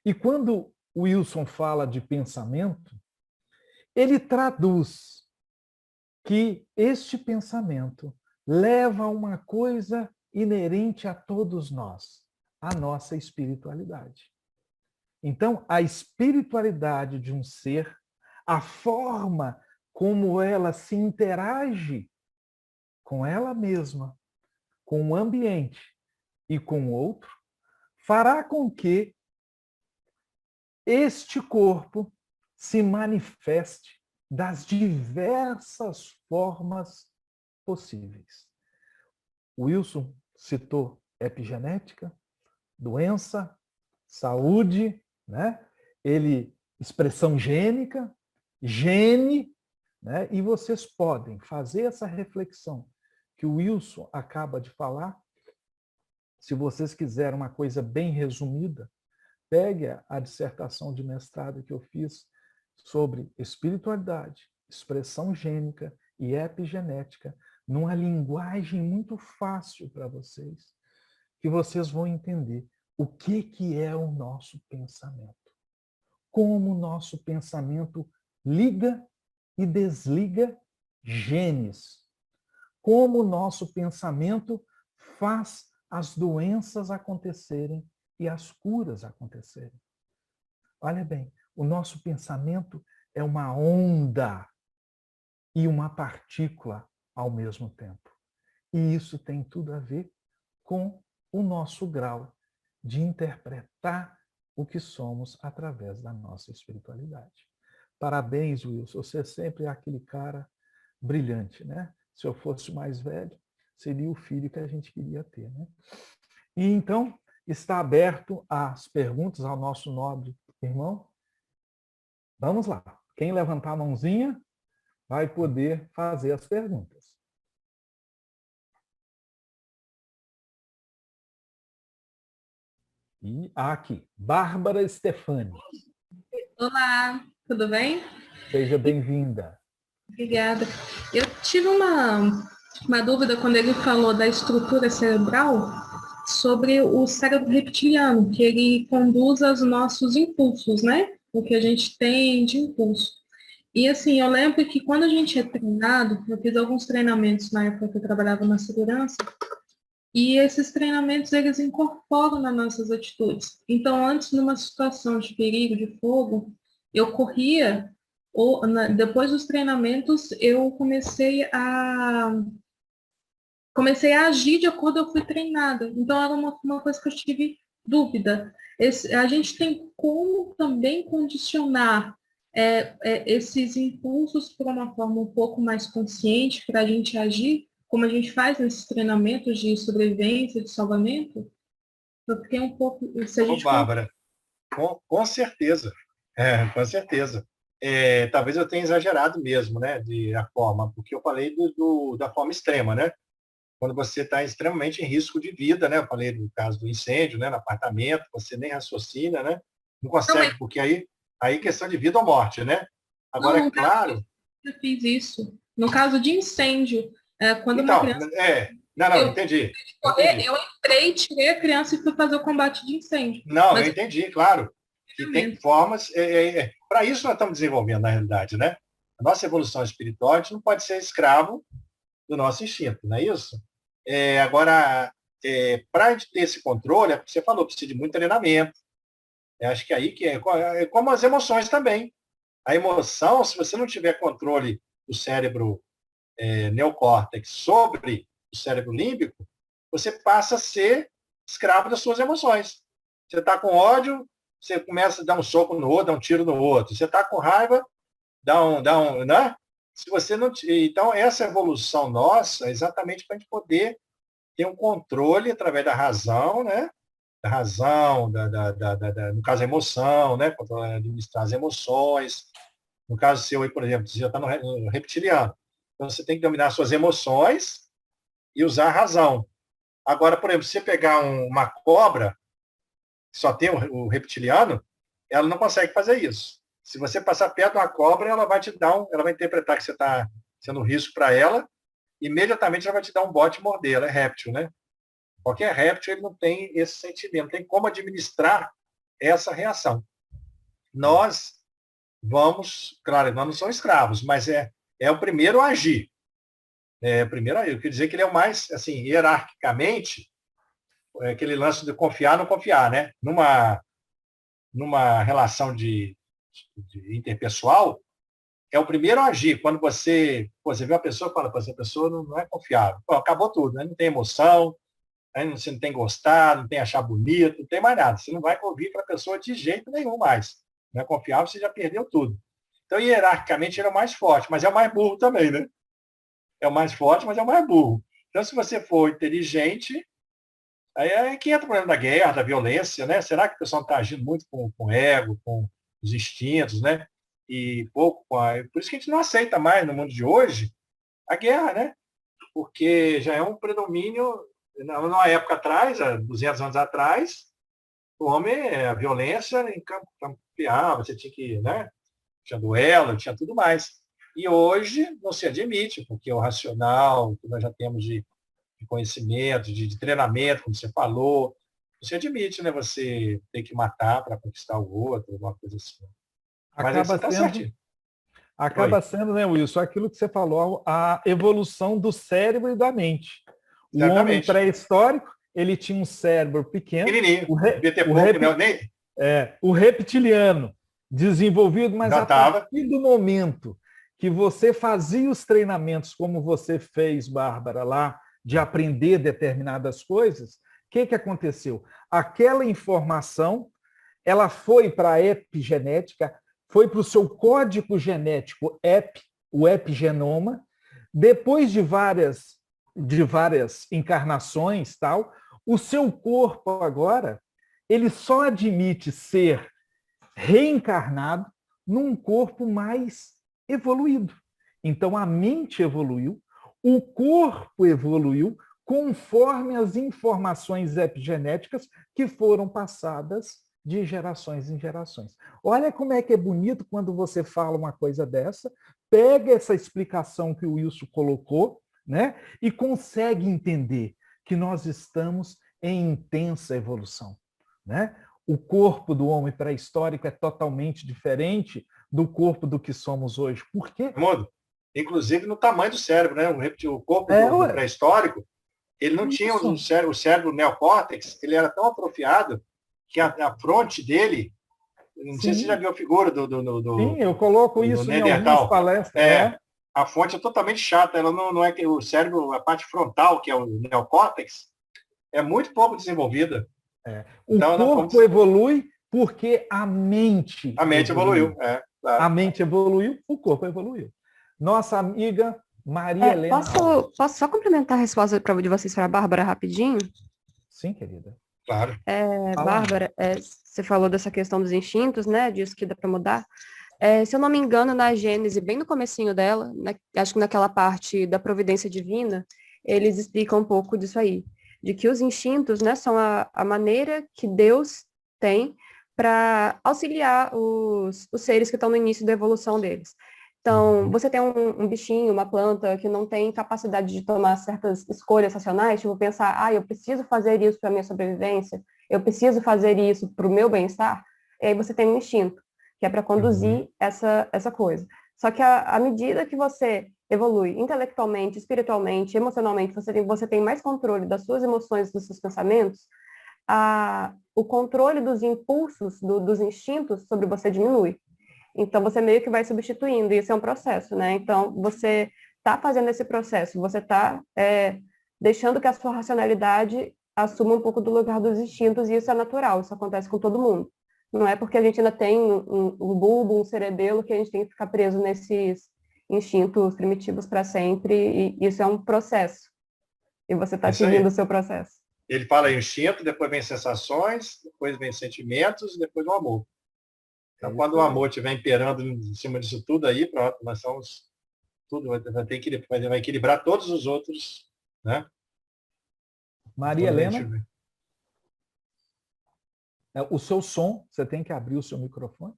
[SPEAKER 1] E quando o Wilson fala de pensamento, ele traduz que este pensamento leva a uma coisa inerente a todos nós, a nossa espiritualidade. Então, a espiritualidade de um ser, a forma como ela se interage com ela mesma, com o ambiente e com o outro, fará com que este corpo se manifeste das diversas formas possíveis. O Wilson citou epigenética, doença, saúde, né? Expressão gênica, gene, né? E vocês podem fazer essa reflexão que o Wilson acaba de falar. Se vocês quiserem uma coisa bem resumida, pegue a dissertação de mestrado que eu fiz sobre espiritualidade, expressão gênica e epigenética, numa linguagem muito fácil para vocês, que vocês vão entender o que é o nosso pensamento. Como o nosso pensamento liga e desliga genes. Como o nosso pensamento faz as doenças acontecerem e as curas acontecerem. Olha bem, o nosso pensamento é uma onda e uma partícula ao mesmo tempo. E isso tem tudo a ver com o nosso grau de interpretar o que somos através da nossa espiritualidade. Parabéns, Wilson. Você sempre é aquele cara brilhante, né? Se eu fosse mais velho, seria o filho que a gente queria ter, né? E então, está aberto as perguntas ao nosso nobre irmão. Vamos lá. Quem levantar a mãozinha vai poder fazer as perguntas. E aqui, Bárbara Stefani.
[SPEAKER 3] Olá, tudo bem?
[SPEAKER 1] Seja bem-vinda.
[SPEAKER 3] Obrigada. Eu tive uma dúvida quando ele falou da estrutura cerebral sobre o cérebro reptiliano, que ele conduz os nossos impulsos, né? O que a gente tem de impulso. E assim, eu lembro que quando a gente é treinado, eu fiz alguns treinamentos na época que eu trabalhava na segurança, e esses treinamentos eles incorporam nas nossas atitudes. Então, antes, numa situação de perigo, de fogo, eu corria, depois dos treinamentos, eu comecei a agir de acordo com eu fui treinada. Então, era uma coisa que eu tive dúvida. A gente tem como também condicionar esses impulsos para uma forma um pouco mais consciente, para a gente agir, como a gente faz nesses treinamentos de sobrevivência, de salvamento. Eu fiquei um pouco... Se a gente
[SPEAKER 2] Bárbara, com certeza. Com certeza. Talvez eu tenha exagerado mesmo, né, a forma, porque eu falei da forma extrema, né? Quando você está extremamente em risco de vida, né? Eu falei no caso do incêndio, né, no apartamento, você nem raciocina, né? Não consegue, porque aí é questão de vida ou morte, né? Agora,
[SPEAKER 3] não,
[SPEAKER 2] é claro...
[SPEAKER 3] Eu fiz isso. No caso de incêndio, quando
[SPEAKER 2] Então,
[SPEAKER 3] uma criança...
[SPEAKER 2] não, entendi.
[SPEAKER 3] Eu entrei, tirei a criança e fui fazer o combate de incêndio.
[SPEAKER 2] Não,
[SPEAKER 3] Mas
[SPEAKER 2] eu entendi, claro. Que tem formas... Para isso nós estamos desenvolvendo, na realidade, né? A nossa evolução espiritual, a gente não pode ser escravo do nosso instinto, não é isso? Agora, para a gente ter esse controle, é o que você falou, precisa de muito treinamento. Eu acho que aí que é como as emoções também. A emoção, se você não tiver controle do cérebro neocórtex sobre o cérebro límbico, você passa a ser escravo das suas emoções. Você está com ódio, você começa a dar um soco no outro, dar um tiro no outro. Você está com raiva, né? Se você não, então, essa evolução nossa é exatamente para a gente poder ter um controle através da razão, né? Da razão, no caso, a emoção, né? Administrar as emoções. No caso seu, por exemplo, você já está no reptiliano. Então, você tem que dominar suas emoções e usar a razão. Agora, por exemplo, se você pegar uma cobra, que só tem o reptiliano, ela não consegue fazer isso. Se você passar perto de uma cobra, ela vai ela vai interpretar que você está sendo um risco para ela, imediatamente ela vai te dar um bote e morder. Ela é réptil, né? Qualquer réptil, ele não tem esse sentimento, não tem como administrar essa reação. Nós vamos, claro, nós não somos escravos, mas é o primeiro a agir. Primeiro, eu queria dizer que ele é o mais, assim, hierarquicamente, aquele lance de confiar ou não confiar, né? Numa relação de interpessoal, é o primeiro a agir. Quando você vê uma pessoa e fala, essa pessoa não é confiável. Pô, acabou tudo, né? Não tem emoção, aí você não tem gostar, não tem achar bonito, não tem mais nada. Você não vai ouvir para a pessoa de jeito nenhum mais. Não é confiável, você já perdeu tudo. Então, hierarquicamente, ele é o mais forte, mas é o mais burro também, né? É o mais forte, mas é o mais burro. Então, se você for inteligente, aí é que entra o problema da guerra, da violência, né? Será que o pessoal está agindo muito com o ego, com os instintos, né? E pouco com Por isso que a gente não aceita mais, no mundo de hoje, a guerra, né? Porque já é um predomínio, numa época atrás, há 200 anos atrás, o homem, a violência em campear, você tinha que, né? Tinha duelo, tinha tudo mais. E hoje não se admite, porque o racional, que nós já temos de conhecimento, de treinamento, como você falou, não se admite, né? Você ter que matar para conquistar o outro, alguma coisa assim. Mas
[SPEAKER 1] Acaba
[SPEAKER 2] você está certinho.
[SPEAKER 1] Acaba sendo, né, Wilson, aquilo que você falou, a evolução do cérebro e da mente. O homem pré-histórico, ele tinha um cérebro pequeno. O reptiliano, desenvolvido, mas a partir do momento que você fazia os treinamentos como você fez, Bárbara, lá, de aprender determinadas coisas, o que aconteceu? Aquela informação, ela foi para a epigenética, foi para o seu código genético, o epigenoma. Depois de várias encarnações, tal, o seu corpo agora, ele só admite ser reencarnado num corpo mais evoluído. Então, a mente evoluiu, o corpo evoluiu conforme as informações epigenéticas que foram passadas de gerações em gerações. Olha como é que é bonito quando você fala uma coisa dessa, pega essa explicação que o Wilson colocou, né, e consegue entender que nós estamos em intensa evolução, né? O corpo do homem pré-histórico é totalmente diferente do corpo do que somos hoje. Por quê?
[SPEAKER 2] Inclusive no tamanho do cérebro, né? O corpo do pré-histórico, ele não tinha o cérebro neocórtex, ele era tão atrofiado que a fronte dele, não sei se você já viu a figura do
[SPEAKER 1] Sim, eu coloco isso em algumas palestras.
[SPEAKER 2] A fonte é totalmente chata, ela não é que o cérebro, a parte frontal, que é o neocórtex, é muito pouco desenvolvida.
[SPEAKER 1] O corpo evolui porque a mente
[SPEAKER 2] evoluiu.
[SPEAKER 1] Claro. A mente evoluiu, o corpo evoluiu. Nossa amiga Maria Helena.
[SPEAKER 4] Posso só complementar a resposta de vocês para a Bárbara rapidinho?
[SPEAKER 1] Sim, querida.
[SPEAKER 2] Claro.
[SPEAKER 4] Bárbara, você falou dessa questão dos instintos, né? Disso que dá para mudar. Se eu não me engano, na Gênese, bem no comecinho dela, acho que naquela parte da providência divina, eles explicam um pouco disso aí. De que os instintos, né, são a maneira que Deus tem para auxiliar os seres que estão no início da evolução deles. Então, você tem um bichinho, uma planta que não tem capacidade de tomar certas escolhas racionais, tipo pensar, eu preciso fazer isso para a minha sobrevivência, eu preciso fazer isso para o meu bem-estar, e aí você tem um instinto, que é para conduzir essa coisa. Só que à medida que você evolui intelectualmente, espiritualmente, emocionalmente, você tem mais controle das suas emoções, dos seus pensamentos, o controle dos impulsos, dos instintos sobre você diminui. Então, você meio que vai substituindo, e isso é um processo, né? Então, você está fazendo esse processo, você está deixando que a sua racionalidade assuma um pouco do lugar dos instintos, e isso é natural, isso acontece com todo mundo. Não é porque a gente ainda tem um bulbo, um cerebelo, que a gente tem que ficar preso nesses instintos primitivos para sempre, e isso é um processo. E você está seguindo o seu processo.
[SPEAKER 2] Ele fala instinto, depois vem sensações, depois vem sentimentos, depois o amor. Então, quando o amor estiver imperando em cima disso tudo aí, pronto, nós somos tudo, vai equilibrar todos os outros, né?
[SPEAKER 1] Maria Helena, o seu som, você tem que abrir o seu microfone.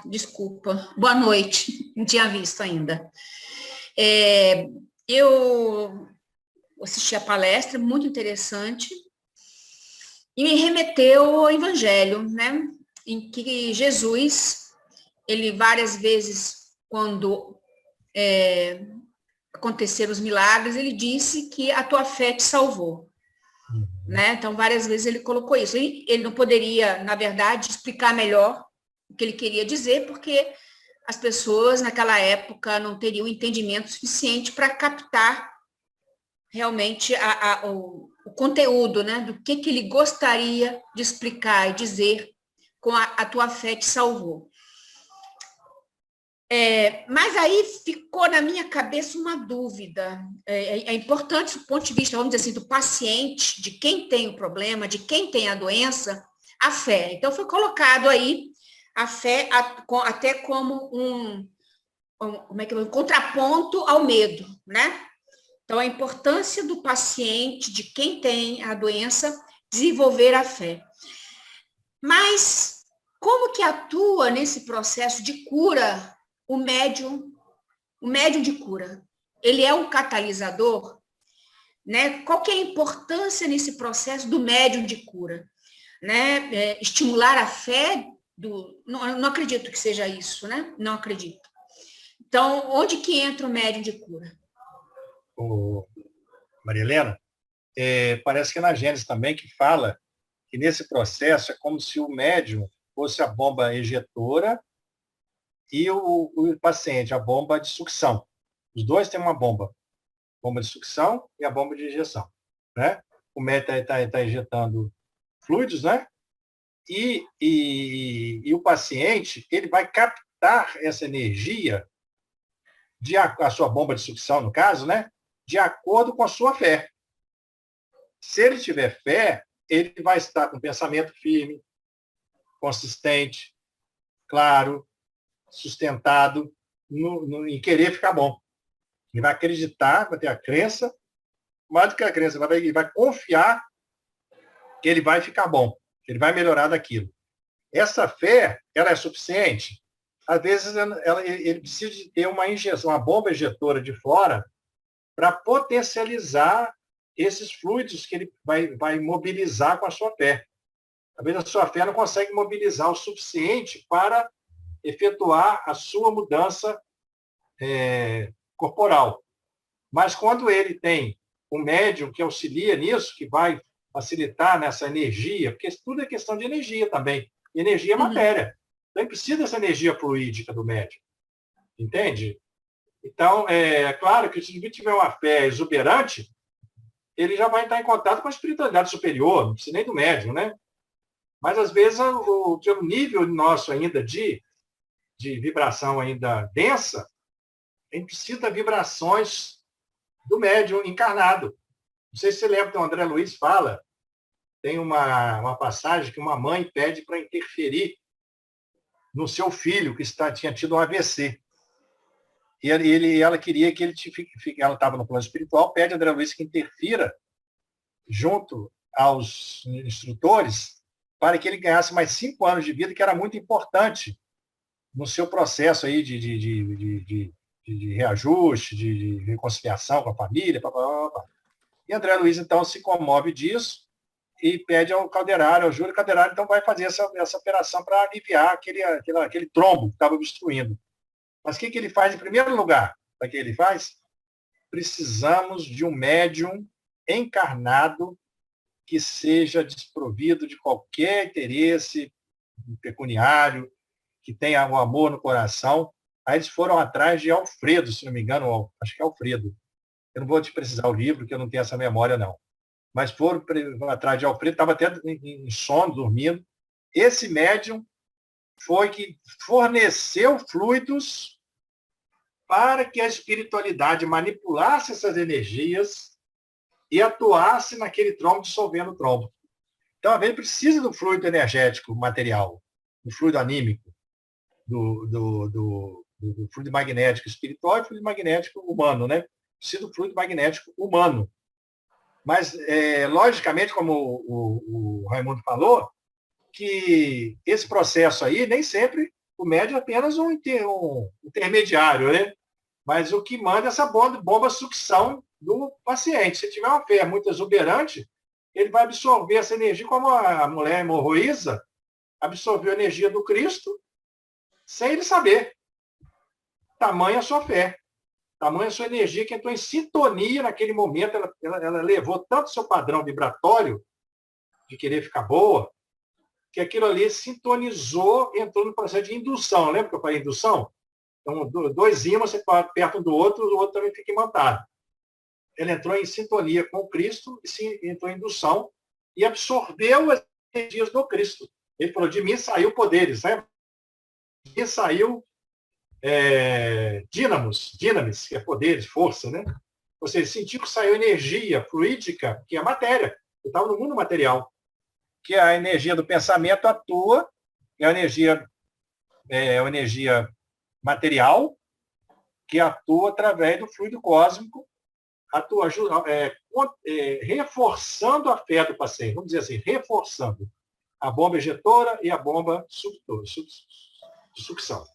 [SPEAKER 5] Desculpa. Boa noite. Não tinha visto ainda. Eu assisti a palestra, muito interessante, e me remeteu ao Evangelho, né? Em que Jesus, ele várias vezes, quando aconteceram os milagres, ele disse que a tua fé te salvou. Né? Então, várias vezes ele colocou isso. Ele não poderia, na verdade, explicar melhor o que ele queria dizer, porque as pessoas naquela época não teriam entendimento suficiente para captar realmente o conteúdo, né, do que ele gostaria de explicar e dizer com a tua fé te salvou. Mas aí ficou na minha cabeça uma dúvida. É importante do ponto de vista, vamos dizer assim, do paciente, de quem tem o problema, de quem tem a doença, a fé. Então, foi colocado aí a fé até como um contraponto ao medo, né? Então, a importância do paciente, de quem tem a doença, desenvolver a fé. Mas como que atua nesse processo de cura o médium de cura? Ele é um catalisador, né? Qual que é a importância nesse processo do médium de cura? Né? Estimular a fé não acredito que seja isso, né? Não acredito. Então, onde que entra o médium de cura?
[SPEAKER 2] Maria Helena, parece que é na Gênesis também que fala que nesse processo é como se o médium fosse a bomba ejetora e o paciente, a bomba de sucção. Os dois têm uma bomba de sucção e a bomba de injeção, né? O médium está injetando fluidos, né? E o paciente, ele vai captar essa energia, a sua bomba de sucção, no caso, né? De acordo com a sua fé. Se ele tiver fé, ele vai estar com pensamento firme, consistente, claro, sustentado em querer ficar bom. Ele vai acreditar, vai ter a crença, mais do que a crença, ele vai confiar que ele vai ficar bom, que ele vai melhorar daquilo. Essa fé, ela é suficiente? Às vezes, ele precisa de ter uma injeção, uma bomba injetora de fora, para potencializar esses fluidos que ele vai mobilizar com a sua fé. Às vezes a sua fé não consegue mobilizar o suficiente para efetuar a sua mudança corporal. Mas quando ele tem um médium que auxilia nisso, que vai facilitar nessa energia, porque tudo é questão de energia também. E energia é matéria. Então, ele precisa dessa energia fluídica do médium. Entende? Então, é claro que se ele tiver uma fé exuberante, ele já vai estar em contato com a espiritualidade superior, não precisa nem do médium, né? Mas, às vezes, o nível nosso ainda de vibração ainda densa, a gente precisa de vibrações do médium encarnado. Não sei se você lembra que o André Luiz fala, tem uma passagem que uma mãe pede para interferir no seu filho, que tinha tido um AVC. E ela queria que ela estava no plano espiritual, pede a André Luiz que interfira junto aos instrutores para que ele ganhasse mais 5 anos de vida, que era muito importante no seu processo aí de reajuste, de reconciliação com a família. E André Luiz, então, se comove disso e pede ao Calderaro, ao Júlio Calderaro, então vai fazer essa operação para aliviar aquele trombo que estava obstruindo. Mas o que ele faz em primeiro lugar? Para que ele faz? Precisamos de um médium encarnado que seja desprovido de qualquer interesse pecuniário, que tenha o amor no coração, Aí eles foram atrás de Alfredo, se não me engano, acho que é Alfredo. Eu não vou te precisar o livro, que eu não tenho essa memória, não. Mas foram atrás de Alfredo, estava até em sono, dormindo. Esse médium foi que forneceu fluidos para que a espiritualidade manipulasse essas energias e atuasse naquele trombo, dissolvendo o trombo. Então, a gente precisa do fluido energético material, do fluido anímico, do fluido magnético espiritual e fluido magnético humano, né? Precisa do fluido magnético humano. Mas, logicamente, como o Raimundo falou, que esse processo aí, nem sempre o médium é apenas um intermediário, né? Mas o que manda é essa bomba sucção do paciente. Se tiver uma fé muito exuberante, ele vai absorver essa energia, como a mulher hemorroísa absorveu a energia do Cristo sem ele saber. Tamanha a sua fé, tamanha a sua energia, que entrou em sintonia naquele momento. Ela levou tanto o seu padrão vibratório de querer ficar boa, que aquilo ali sintonizou, entrou no processo de indução. Lembra que eu falei indução? Então, dois ímãs, você está perto do outro também fica imantado. Ela entrou em sintonia com o Cristo, entrou em indução e absorveu as energias do Cristo. Ele falou, de mim saiu poderes, né? De mim saiu dinamis, que é poderes, força, né? Ou seja, sentiu que saiu energia fluídica, que é matéria. Eu estava no mundo material, que a energia do pensamento atua, é a energia material, que atua através do fluido cósmico, atua reforçando a fé do paciente, vamos dizer assim, reforçando a bomba ejetora e a bomba de sucção.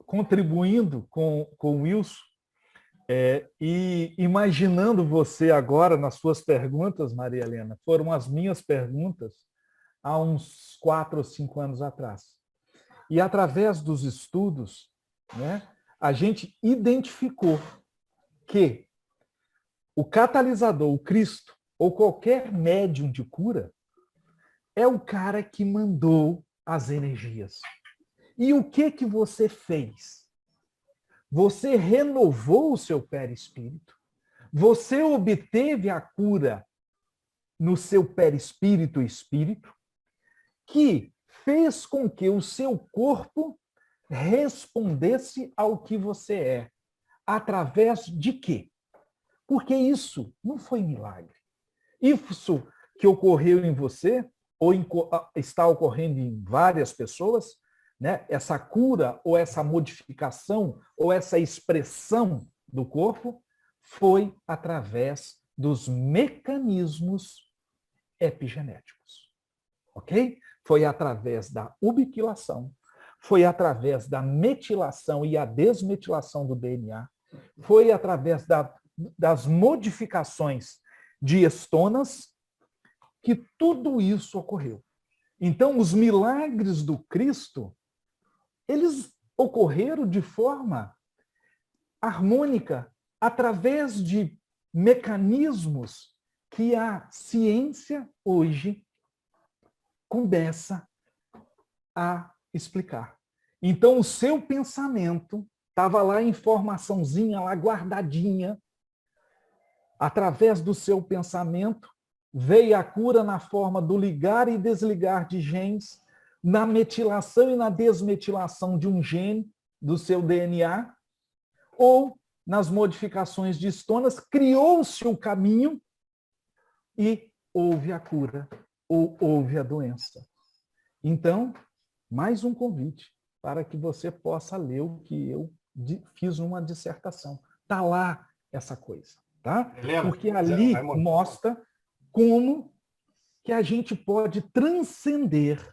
[SPEAKER 1] Contribuindo com o Wilson, e imaginando você agora nas suas perguntas, Maria Helena, foram as minhas perguntas há uns 4 ou 5 anos atrás. E através dos estudos, né, a gente identificou que o catalisador, o Cristo, ou qualquer médium de cura, é o cara que mandou as energias. E o que você fez? Você renovou o seu perispírito, você obteve a cura no seu perispírito e espírito, que fez com que o seu corpo respondesse ao que você é. Através de quê? Porque isso não foi milagre. Isso que ocorreu em você, ou está ocorrendo em várias pessoas, né? Essa cura, ou essa modificação, ou essa expressão do corpo, foi através dos mecanismos epigenéticos. Ok? Foi através da ubiquilação, foi através da metilação e a desmetilação do DNA, foi através das modificações de estonas que tudo isso ocorreu. Então, os milagres do Cristo, eles ocorreram de forma harmônica, através de mecanismos que a ciência hoje começa a explicar. Então, o seu pensamento estava lá, informaçãozinha lá guardadinha. Através do seu pensamento, veio a cura na forma do ligar e desligar de genes, na metilação e na desmetilação de um gene do seu DNA, ou nas modificações de estonas, criou-se o caminho e houve a cura, ou houve a doença. Então, mais um convite para que você possa ler o que eu fiz numa dissertação. Está lá essa coisa, tá?
[SPEAKER 2] Helena,
[SPEAKER 1] porque ali mostra como que a gente pode transcender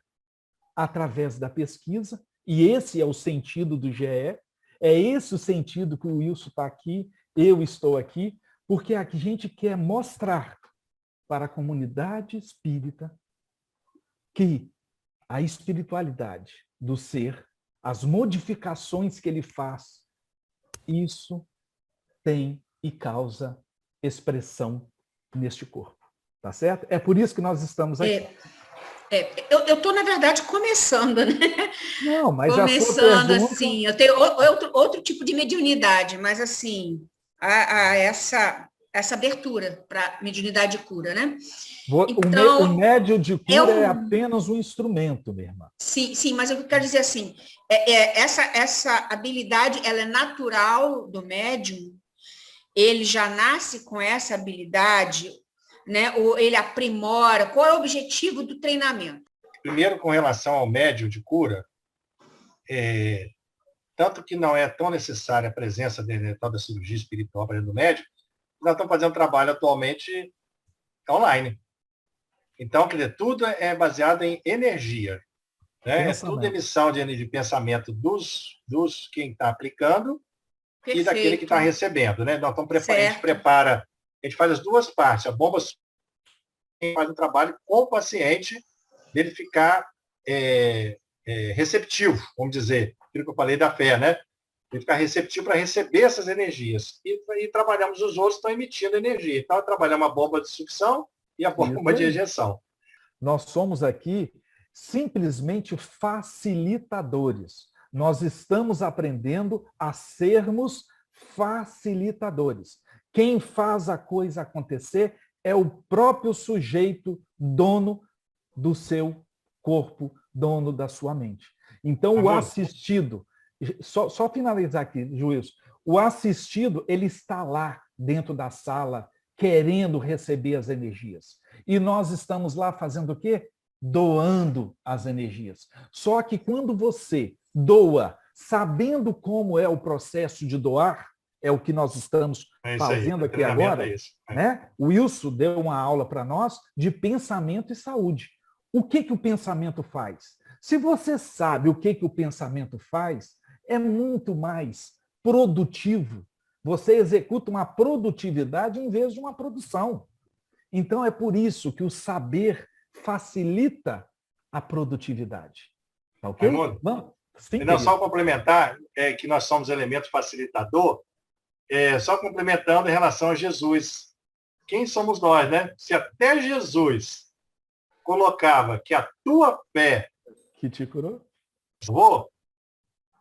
[SPEAKER 1] através da pesquisa, e esse é o sentido do GE, é esse o sentido que o Wilson está aqui, eu estou aqui, porque a gente quer mostrar para a comunidade espírita que a espiritualidade do ser, as modificações que ele faz, isso tem e causa expressão neste corpo. Tá certo? É por isso que nós estamos aqui.
[SPEAKER 5] Eu estou, na verdade, começando, né?
[SPEAKER 1] Não, mas
[SPEAKER 5] Começando,
[SPEAKER 1] a sua pergunta...
[SPEAKER 5] assim, eu tenho outro tipo de mediunidade, mas, assim, essa abertura para mediunidade de cura, né?
[SPEAKER 1] O
[SPEAKER 5] Então,
[SPEAKER 1] médium de cura é apenas um instrumento, minha irmã.
[SPEAKER 5] sim, mas eu quero dizer assim, essa habilidade, ela é natural do médium, ele já nasce com essa habilidade, né? Ou ele aprimora, qual é o objetivo do treinamento?
[SPEAKER 2] Primeiro, com relação ao médium de cura, tanto que não é tão necessária a presença da cirurgia espiritual para dentro do médium, nós estamos fazendo trabalho atualmente online. Então, quer dizer, tudo é baseado em energia. Né? É tudo emissão de pensamento dos quem está aplicando. Perfeito. E daquele que está recebendo. Né? Nós estamos a gente prepara, a gente faz as duas partes. A bomba faz um trabalho com o paciente, dele ficar receptivo, vamos dizer, aquilo que eu falei da fé, né? Ele ficar receptivo para receber essas energias. E trabalhamos os outros que estão emitindo energia. Então, trabalhamos a bomba de sucção e a bomba de ejeção.
[SPEAKER 1] Nós somos aqui simplesmente facilitadores. Nós estamos aprendendo a sermos facilitadores. Quem faz a coisa acontecer é o próprio sujeito, dono do seu corpo, dono da sua mente. Então, o assistido, só finalizar aqui, Juízo, o assistido, ele está lá dentro da sala, querendo receber as energias. E nós estamos lá fazendo o quê? Doando as energias. Só que quando você doa, sabendo como é o processo de doar, é o que nós estamos fazendo aqui agora, né? O Wilson deu uma aula para nós de pensamento e saúde. O que o pensamento faz? Se você sabe o que o pensamento faz, é muito mais produtivo. Você executa uma produtividade em vez de uma produção. Então, é por isso que o saber facilita a produtividade. Tá ok?
[SPEAKER 2] Vamos? Sim, não, só complementar, que nós somos elemento facilitador, só complementando em relação a Jesus. Quem somos nós, né? Se até Jesus colocava que a tua fé
[SPEAKER 1] que te curou,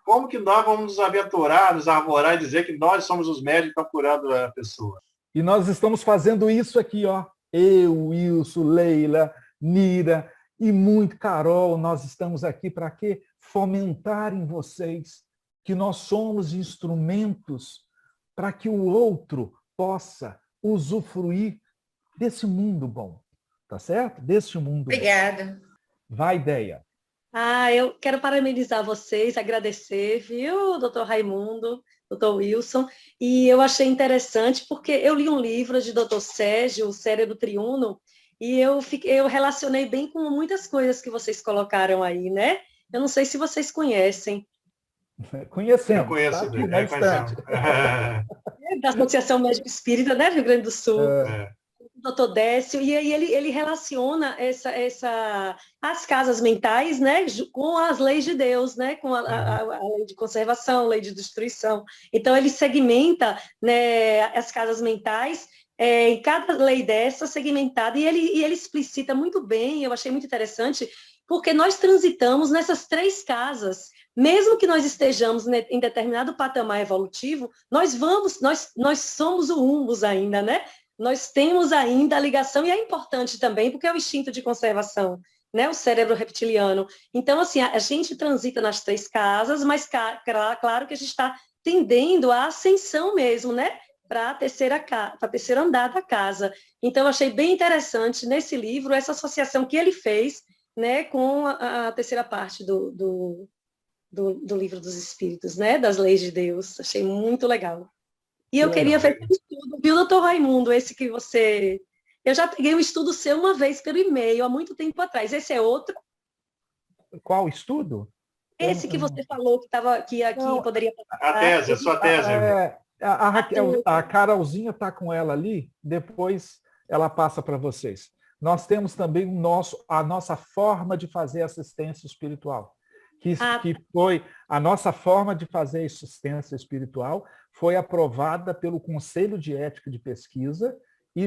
[SPEAKER 2] como que nós vamos nos aventurar, nos arvorar e dizer que nós somos os médicos que estão curando a pessoa?
[SPEAKER 1] E nós estamos fazendo isso aqui, ó. Eu, Wilson, Leila, Nira e muito Carol, nós estamos aqui para quê? Fomentar em vocês que nós somos instrumentos para que o outro possa usufruir desse mundo bom. Tá certo? Desse mundo
[SPEAKER 5] Obrigada.
[SPEAKER 1] Bom. Vai, Ideia.
[SPEAKER 6] Eu quero parabenizar vocês, agradecer, viu, doutor Raimundo, doutor Wilson, e eu achei interessante porque eu li um livro de doutor Sérgio, O Cérebro Triuno, e eu relacionei bem com muitas coisas que vocês colocaram aí, né? Eu não sei se vocês conhecem.
[SPEAKER 1] Conhecemos.
[SPEAKER 2] Eu conheço,
[SPEAKER 1] tá? Conhecemos.
[SPEAKER 6] Da Associação Médico Espírita, né, Rio Grande do Sul. Doutor Décio, e aí ele relaciona as casas mentais, né, com as leis de Deus, né, com a lei de conservação, lei de destruição. Então, ele segmenta, né, as casas mentais, em cada lei dessa segmentada, e ele explicita muito bem, eu achei muito interessante, porque nós transitamos nessas 3 casas. Mesmo que nós estejamos em determinado patamar evolutivo, nós somos o humus ainda, né? Nós temos ainda a ligação, e é importante também, porque é o instinto de conservação, né? O cérebro reptiliano. Então, assim, a gente transita nas 3 casas, mas claro que a gente está tendendo à ascensão mesmo, né? Para a terceira andar da casa. Então, eu achei bem interessante nesse livro essa associação que ele fez, né, com a terceira parte do Livro dos Espíritos, né? Das leis de Deus. Achei muito legal. E eu queria ver o estudo, viu, doutor Raimundo, esse que você... Eu já peguei um estudo seu uma vez pelo e-mail, há muito tempo atrás. Esse é outro?
[SPEAKER 1] Qual estudo?
[SPEAKER 6] Esse que você falou que aqui poderia...
[SPEAKER 2] A tese, a sua tese.
[SPEAKER 1] A Carolzinha está com ela ali, depois ela passa para vocês. Nós temos também a nossa forma de fazer assistência espiritual. Que foi a nossa forma de fazer assistência espiritual, foi aprovada pelo Conselho de Ética de Pesquisa e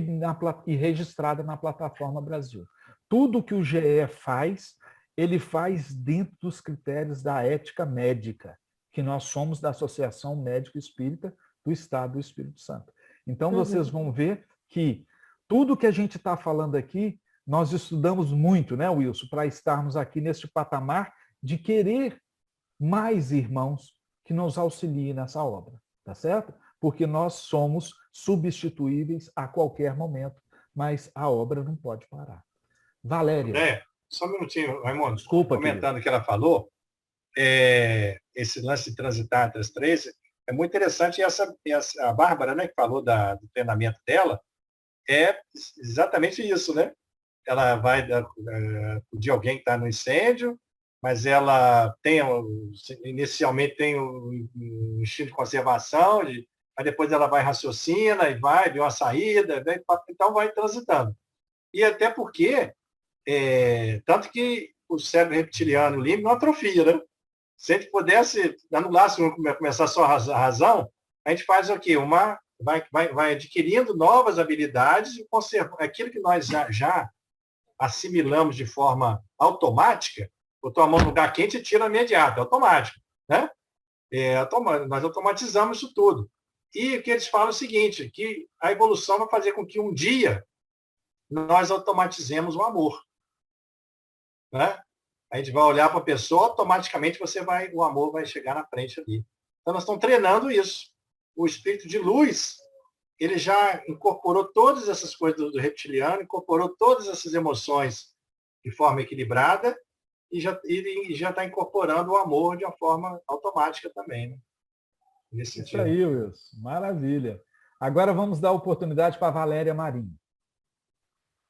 [SPEAKER 1] registrada na Plataforma Brasil. tudo que o GE faz, ele faz dentro dos critérios da ética médica, que nós somos da Associação Médico Espírita do Estado do Espírito Santo. Então, vocês vão ver que tudo que a gente está falando aqui, nós estudamos muito, né, Wilson, para estarmos aqui neste patamar de querer mais irmãos que nos auxiliem nessa obra, tá certo? Porque nós somos substituíveis a qualquer momento, mas a obra não pode parar. Valéria.
[SPEAKER 2] Só um minutinho, Raimundo.
[SPEAKER 1] Desculpa,
[SPEAKER 2] comentando o que ela falou, esse lance de transitar entre as três é muito interessante. E a Bárbara, né, que falou do treinamento dela, é exatamente isso, né? Ela vai de alguém que está no incêndio, mas ela inicialmente tem um instinto de conservação, mas depois ela vai raciocina e vê uma saída, né? Então vai transitando. E até porque, tanto que o cérebro reptiliano límbico não atrofia, né? Se a gente pudesse anular, se começar só a razão, a gente faz o quê? Vai adquirindo novas habilidades e aquilo que nós já assimilamos de forma automática, botou a mão no lugar quente e tira imediato, é automático, né? Nós automatizamos isso tudo. E o que eles falam é o seguinte, que a evolução vai fazer com que um dia nós automatizemos o amor, né? A gente vai olhar para a pessoa, automaticamente o amor vai chegar na frente ali. Então, nós estamos treinando isso. O espírito de luz, ele já incorporou todas essas coisas do reptiliano, incorporou todas essas emoções de forma equilibrada e já está incorporando o amor de uma forma automática também, né? Nesse sentido.
[SPEAKER 1] Isso aí, Wilson. Maravilha. Agora vamos dar oportunidade para a Valéria Marinho.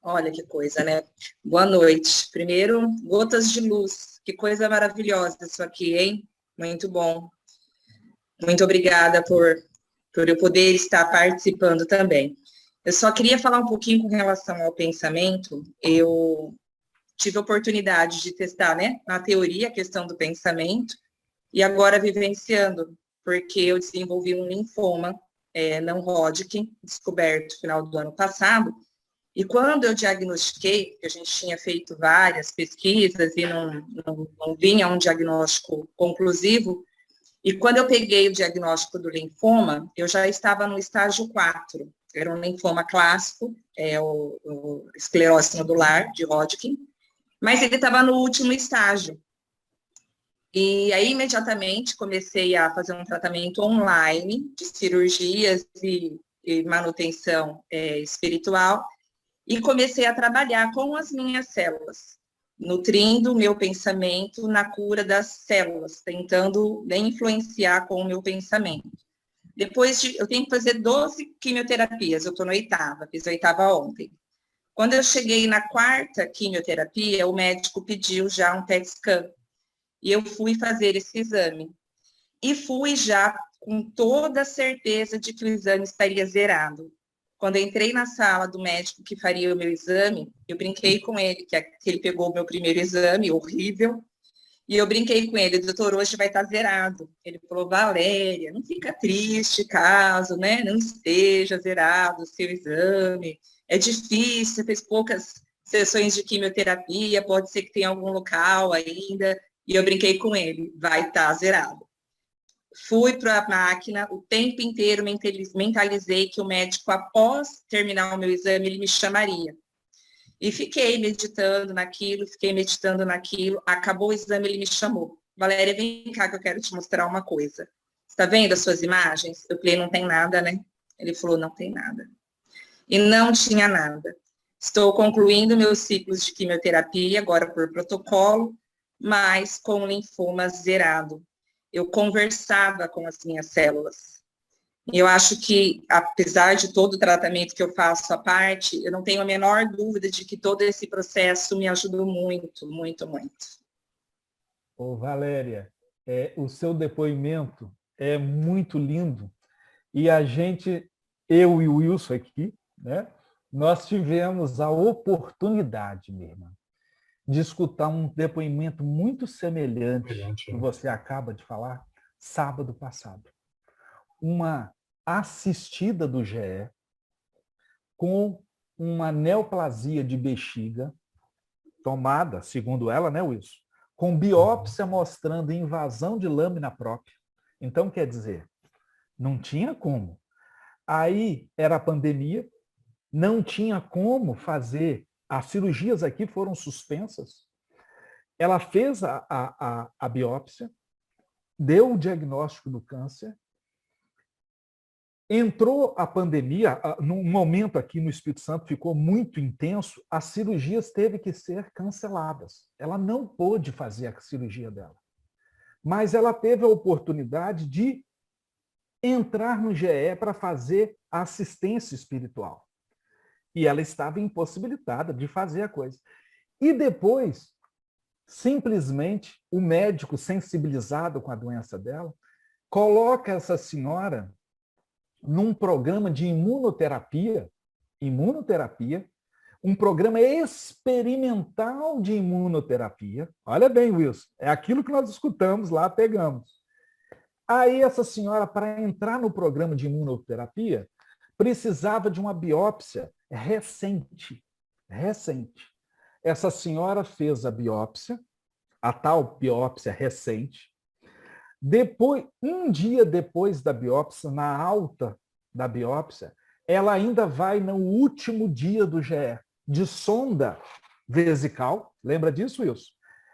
[SPEAKER 7] Olha que coisa, né? Boa noite. Primeiro, gotas de luz. Que coisa maravilhosa isso aqui, hein? Muito bom. Muito obrigada por eu poder estar participando também. Eu só queria falar um pouquinho com relação ao pensamento. Eu tive a oportunidade de testar, né, na teoria, a questão do pensamento, e agora vivenciando, porque eu desenvolvi um linfoma não Hodgkin, descoberto no final do ano passado, e quando eu diagnostiquei, a gente tinha feito várias pesquisas e não vinha um diagnóstico conclusivo, e quando eu peguei o diagnóstico do linfoma, eu já estava no estágio 4, era um linfoma clássico, o esclerose nodular de Hodgkin, mas ele estava no último estágio. E aí, imediatamente, comecei a fazer um tratamento online de cirurgias e manutenção espiritual, e comecei a trabalhar com as minhas células, nutrindo o meu pensamento na cura das células, tentando influenciar com o meu pensamento. Eu tenho que fazer 12 quimioterapias, eu estou na 8ª, fiz a 8ª ontem. Quando eu cheguei na 4ª quimioterapia, o médico pediu já um PET scan, e eu fui fazer esse exame. E fui já com toda a certeza de que o exame estaria zerado. Quando eu entrei na sala do médico que faria o meu exame, eu brinquei com ele, que ele pegou o meu primeiro exame, horrível, e eu brinquei com ele, doutor, hoje vai estar zerado. Ele falou, Valéria, não fica triste caso, né, não esteja zerado o seu exame, é difícil, você fez poucas sessões de quimioterapia, pode ser que tenha algum local ainda, e eu brinquei com ele, vai estar zerado. Fui para a máquina, o tempo inteiro mentalizei que o médico, após terminar o meu exame, ele me chamaria. E fiquei meditando naquilo, acabou o exame, ele me chamou. Valéria, vem cá que eu quero te mostrar uma coisa. Você está vendo as suas imagens? Eu falei, não tem nada, né? Ele falou, não tem nada. E não tinha nada. Estou concluindo meus ciclos de quimioterapia, agora por protocolo, mas com linfoma zerado. Eu conversava com as minhas células. E eu acho que, apesar de todo o tratamento que eu faço à parte, eu não tenho a menor dúvida de que todo esse processo me ajudou muito, muito, muito.
[SPEAKER 1] Ô, Valéria, o seu depoimento é muito lindo. E eu e o Wilson aqui, né, nós tivemos a oportunidade, minha irmã, de escutar um depoimento muito semelhante que você acaba de falar, sábado passado. Uma assistida do GE com uma neoplasia de bexiga tomada, segundo ela, né, Wilson, com biópsia mostrando invasão de lâmina própria. Então, quer dizer, não tinha como. Aí era a pandemia, não tinha como fazer, as cirurgias aqui foram suspensas. Ela fez a biópsia, deu o diagnóstico do câncer, entrou a pandemia, num momento aqui no Espírito Santo ficou muito intenso, as cirurgias teve que ser canceladas. Ela não pôde fazer a cirurgia dela. Mas ela teve a oportunidade de entrar no GE para fazer a assistência espiritual. E ela estava impossibilitada de fazer a coisa. E depois, simplesmente, o médico sensibilizado com a doença dela, coloca essa senhora num programa de imunoterapia, um programa experimental de imunoterapia. Olha bem, Wilson, é aquilo que nós escutamos lá, pegamos. Aí essa senhora, para entrar no programa de imunoterapia, precisava de uma biópsia recente. Essa senhora fez a biópsia, a tal biópsia recente. Depois, um dia depois da biópsia, na alta da biópsia, ela ainda vai no último dia do GE, de sonda vesical. Lembra disso, Wilson?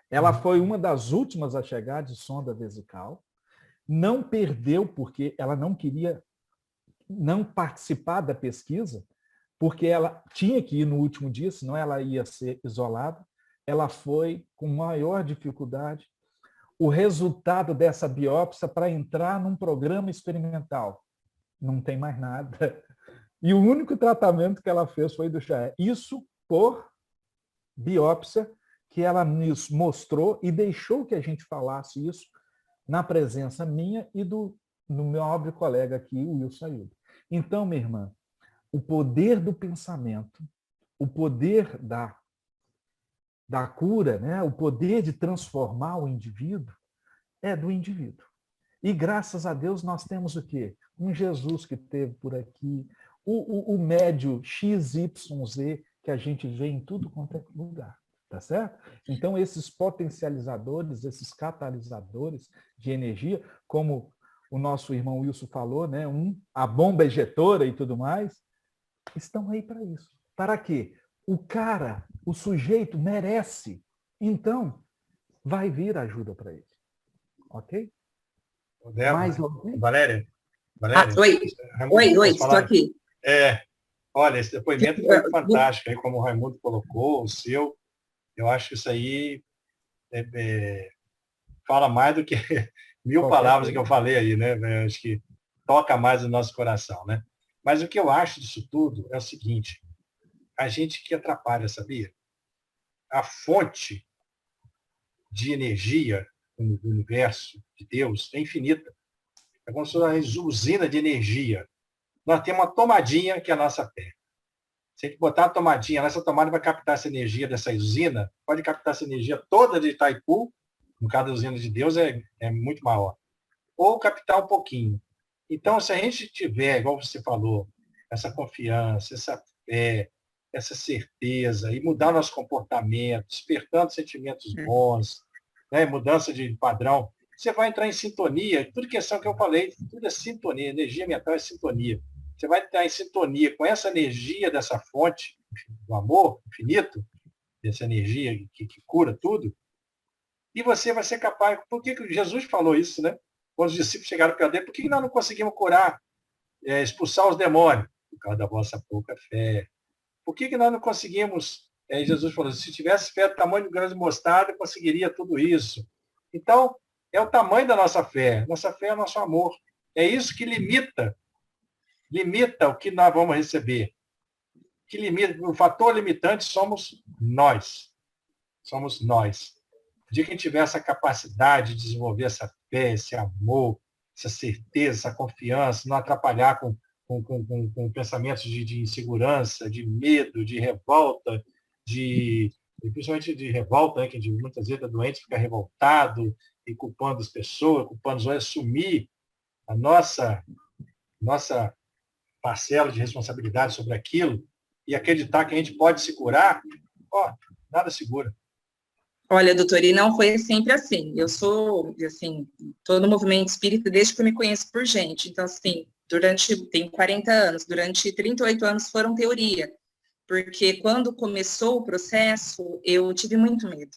[SPEAKER 1] Ela foi uma das últimas a chegar de sonda vesical. Não perdeu, porque ela não queria não participar da pesquisa, porque ela tinha que ir no último dia, senão ela ia ser isolada. Ela foi com maior dificuldade. O resultado dessa biópsia para entrar num programa experimental. Não tem mais nada. E o único tratamento que ela fez foi do GE. Isso por biópsia que ela nos mostrou e deixou que a gente falasse isso na presença minha e do meu nobre colega aqui, o Wilson Ayub. Então, minha irmã, o poder do pensamento, o poder da cura, né? O poder de transformar o indivíduo é do indivíduo. E graças a Deus nós temos o quê? Um Jesus que esteve por aqui, o médio XYZ que a gente vê em tudo quanto é lugar. Tá certo? Então, esses potencializadores, esses catalisadores de energia, como o nosso irmão Wilson falou, né? A bomba ejetora e tudo mais, estão aí para isso. Para quê? O sujeito merece. Então, vai vir ajuda para ele. Ok?
[SPEAKER 2] Mais alguém? Valéria?
[SPEAKER 7] Oi, estou aqui.
[SPEAKER 2] Olha, esse depoimento foi fantástico, aí, como o Raimundo colocou, o seu. Eu acho que isso aí fala mais do que 1000 palavras que eu falei aí, né? Eu acho que toca mais o nosso coração, né? Mas o que eu acho disso tudo é o seguinte: a gente que atrapalha, sabia? A fonte de energia do universo, de Deus, é infinita. É como se fosse uma usina de energia. Nós temos uma tomadinha que é a nossa fé. Se a gente botar a tomadinha, nessa tomada vai captar essa energia dessa usina, pode captar essa energia toda de Itaipu, no caso da usina de Deus é muito maior, ou captar um pouquinho. Então, se a gente tiver, igual você falou, essa confiança, essa fé, essa certeza, e mudar nosso comportamento, despertando sentimentos bons, né, mudança de padrão, você vai entrar em sintonia, tudo questão que eu falei, tudo é sintonia, energia mental é sintonia. Você vai estar em sintonia com essa energia dessa fonte do amor infinito, dessa energia que cura tudo, e você vai ser capaz. Por que Jesus falou isso, né? Quando os discípulos chegaram perto dele, por que nós não conseguimos curar, expulsar os demônios? Por causa da vossa pouca fé. Por que nós não conseguimos? Jesus falou, se tivesse fé do tamanho de grão de mostarda, eu conseguiria tudo isso. Então, é o tamanho da nossa fé. Nossa fé é o nosso amor. É isso que limita o que nós vamos receber. Que limita, o fator limitante somos nós. Somos nós. O dia que a gente tiver essa capacidade de desenvolver essa fé, esse amor, essa certeza, essa confiança, não atrapalhar com pensamentos de insegurança, de medo, de revolta, principalmente de revolta, né, que muitas vezes a doente fica revoltado e culpando as pessoas, culpando os outros, assumir a nossa parcela de responsabilidade sobre aquilo e acreditar que a gente pode se curar, nada segura.
[SPEAKER 7] Olha, doutor, e não foi sempre assim. Eu sou, assim, tô no movimento espírita desde que eu me conheço por gente. Então, assim, tenho 40 anos, durante 38 anos foram teoria. Porque quando começou o processo, eu tive muito medo.